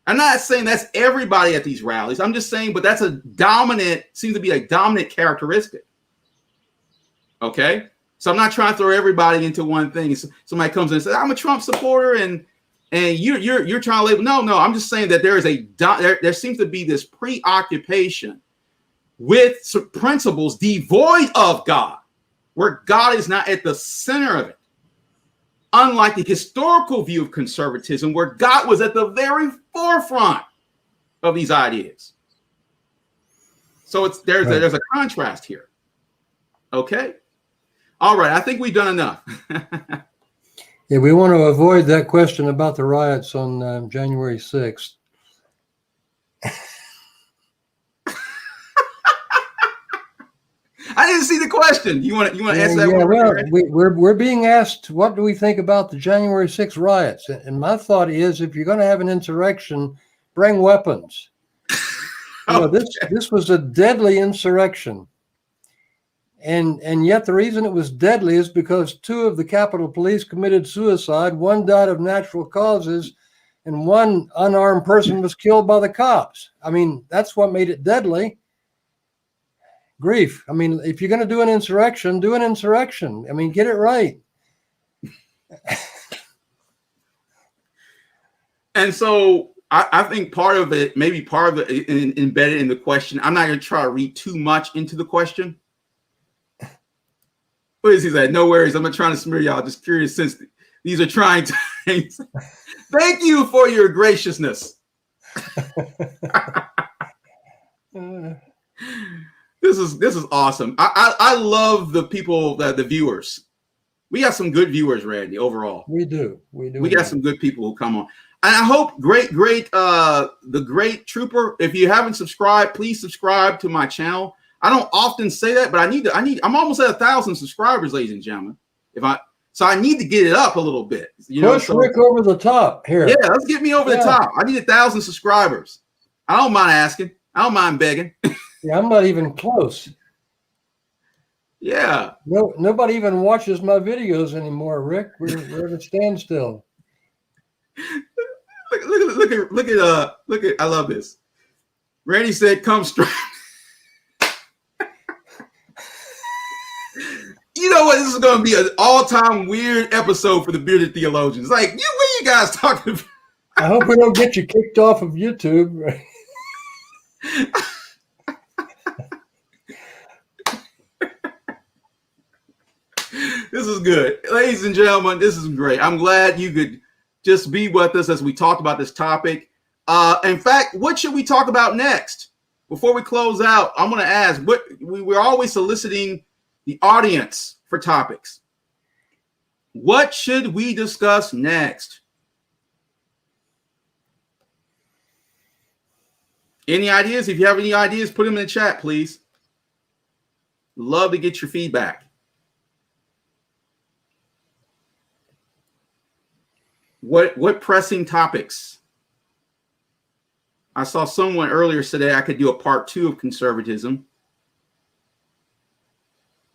I'm not saying that's everybody at these rallies. I'm just saying, but that's seems to be a dominant characteristic. Okay? So I'm not trying to throw everybody into one thing. Somebody comes in and says, I'm a Trump supporter and you're trying to label. No, I'm just saying that there seems to be this preoccupation with some principles devoid of God, where God is not at the center of it. Unlike the historical view of conservatism, where God was at the very forefront of these ideas. So there's a contrast here. Okay? All right, I think we've done enough. Yeah, we want to avoid that question about the riots on January 6th. I didn't see the question. You want to answer that one? Well, we're being asked, what do we think about the January 6th riots? And my thought is, if you're going to have an insurrection, bring weapons. This was a deadly insurrection. And yet the reason it was deadly is because 2 of the Capitol Police committed suicide. 1 died of natural causes, and 1 unarmed person was killed by the cops. I mean, that's what made it deadly. Grief. I mean, if you're going to do an insurrection, do an insurrection. I mean, get it right. And so I think part of it, maybe part of it embedded in the question, I'm not going to try to read too much into the question. What is he saying? No worries. I'm not trying to smear y'all. Just curious, since these are trying times. Thank you for your graciousness. This is awesome. I love the people, the viewers. We got some good viewers, Randy, overall. We do. We got some good people who come on. And I hope the great trooper, if you haven't subscribed, please subscribe to my channel. I don't often say that, but I'm almost at 1,000 subscribers, ladies and gentlemen. So I need to get it up a little bit. Push Rick over the top here. Yeah, let's get me over the top. I need 1,000 subscribers. I don't mind asking. I don't mind begging. Yeah, I'm not even close. Yeah. No, nobody even watches my videos anymore, Rick. We're at a standstill. Look at I love this. Randy said, come straight. You know what? This is going to be an all-time weird episode for the Bearded Theologians. Like, what are you guys talking about? I hope we don't get you kicked off of YouTube. This is good. Ladies and gentlemen, this is great. I'm glad you could just be with us as we talk about this topic. In fact, what should we talk about next? Before we close out, I'm going to ask, we're always soliciting the audience for topics. What should we discuss next? Any ideas? If you have any ideas, put them in the chat, please. Love to get your feedback. What pressing topics? I saw someone earlier today I could do a part 2 of conservatism,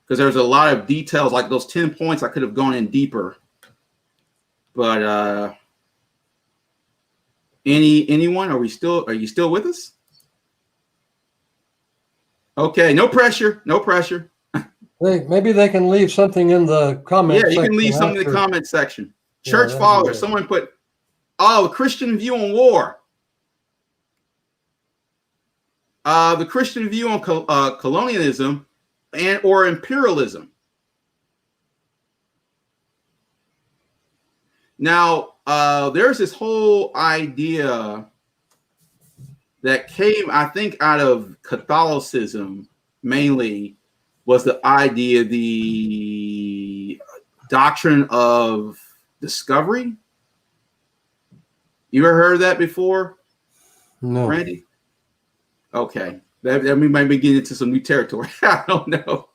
because there's a lot of details, like those 10 points I could have gone in deeper. But anyone? Are you still with us? Okay, no pressure. Maybe they can leave something in the comment section. Yeah, you can leave something in the comment section. Church fathers. Someone put, the Christian view on war. The Christian view on colonialism or imperialism. Now, there's this whole idea that came, I think, out of Catholicism, mainly, was the idea, the doctrine of discovery. You ever heard of that before? No. Randy? Okay. That we might be getting into some new territory. I don't know.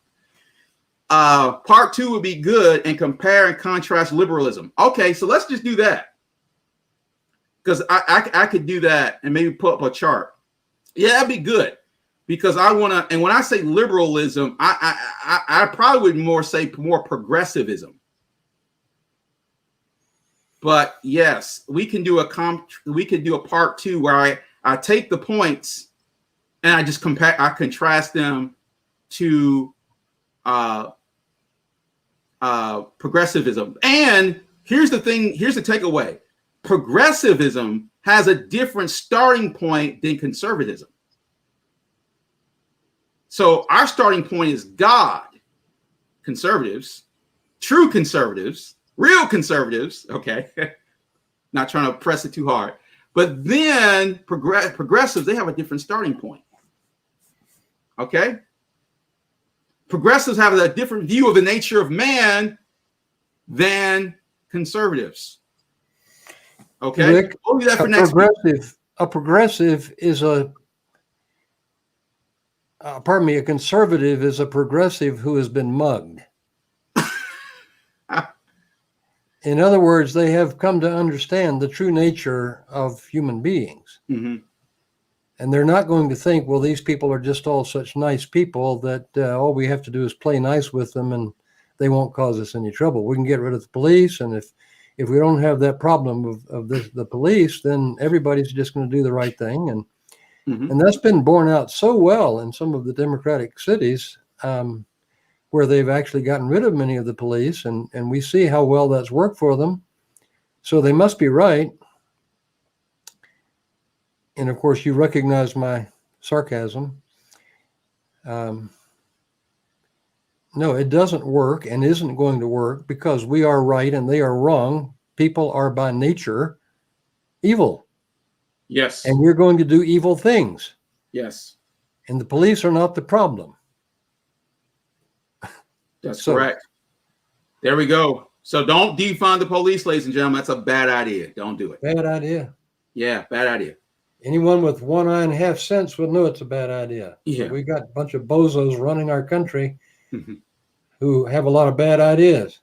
Part 2 would be good, and compare and contrast liberalism. Okay, so let's just do that. Because I could do that and maybe put up a chart. Yeah, that'd be good. Because I want to, and when I say liberalism, I probably would more say more progressivism. But yes, we can do a part 2 where I take the points and I just contrast them to progressivism. And here's the takeaway. Progressivism has a different starting point than conservatism. So our starting point is God. Conservatives, true conservatives, real conservatives, okay? Not trying to press it too hard. But then progressives, they have a different starting point. Okay? Progressives have a different view of the nature of man than conservatives. Okay? Rick, we'll do that for next week. A progressive is a conservative is a progressive who has been mugged. In other words, they have come to understand the true nature of human beings. Mm-hmm. And they're not going to think, well, these people are just all such nice people that all we have to do is play nice with them and they won't cause us any trouble. We can get rid of the police. And if we don't have that problem of the police, then everybody's just going to do the right thing. And mm-hmm. and that's been borne out so well in some of the democratic cities where they've actually gotten rid of many of the police. And we see how well that's worked for them. So they must be right. And of course, you recognize my sarcasm. No, it doesn't work and isn't going to work because we are right and they are wrong. People are by nature evil. Yes. And you're going to do evil things. Yes. And the police are not the problem. That's correct. There we go. So don't defund the police, ladies and gentlemen. That's a bad idea. Don't do it. Bad idea. Yeah, bad idea. Anyone with 1 eye and a half cents would know it's a bad idea. Yeah. We got a bunch of bozos running our country who have a lot of bad ideas.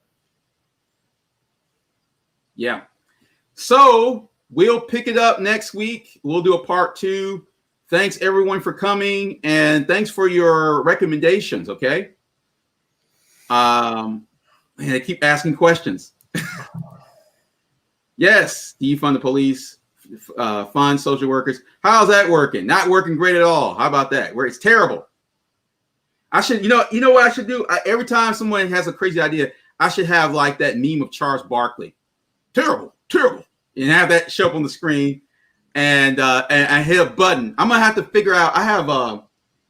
Yeah. So we'll pick it up next week. We'll do a part 2. Thanks everyone for coming, and thanks for your recommendations. Okay. And I keep asking questions. Yes. Defund the police. Fund social workers. How's that working? Not working great at all. How about that? Where it's terrible. I should, you know what I should do? Every time someone has a crazy idea, I should have like that meme of Charles Barkley. Terrible, and have that show up on the screen, and I hit a button. I'm gonna have to figure out. I have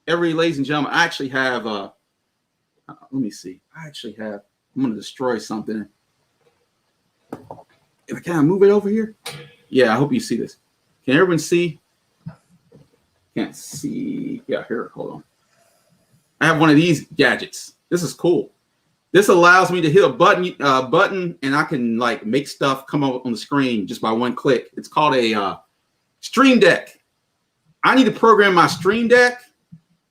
ladies and gentlemen. I actually have. Let me see. I'm gonna destroy something. Can I move it over here? Yeah, I hope you see this. Can everyone see? Can't see. Yeah, here, hold on. I have one of these gadgets. This is cool. This allows me to hit a button, and I can like make stuff come up on the screen just by one click. It's called a Stream Deck. I need to program my Stream Deck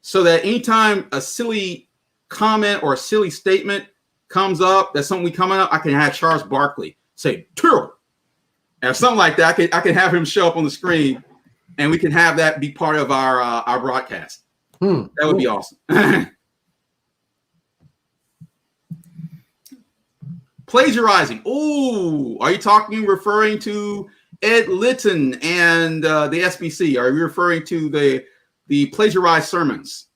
so that anytime a silly comment or a silly statement comes up, that's something coming up, I can have Charles Barkley say "terrible," and something like that. I can have him show up on the screen, and we can have that be part of our broadcast. That would be awesome. Plagiarizing. Oh, are you referring to Ed Litton and the SBC? Are you referring to the plagiarized sermons,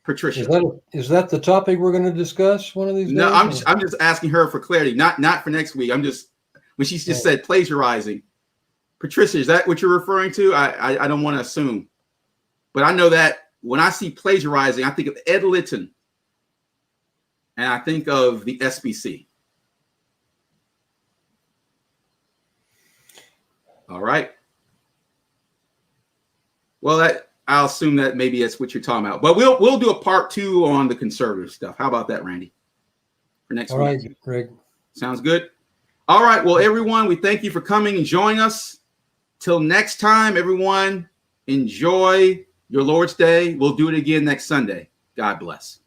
Patricia? Is that the topic we're going to discuss one of these days? No, I'm just asking her for clarity, not for next week. I'm just when she just said plagiarizing. Patricia, is that what you're referring to? I don't want to assume, but I know that when I see plagiarizing, I think of Ed Litton, and I think of the SBC. All right. Well, I'll assume that maybe that's what you're talking about. But we'll do a part 2 on the conservative stuff. How about that, Randy? For next week. All right, Greg. Sounds good. All right. Well, everyone, we thank you for coming and joining us. Till next time, everyone, enjoy your Lord's Day. We'll do it again next Sunday. God bless.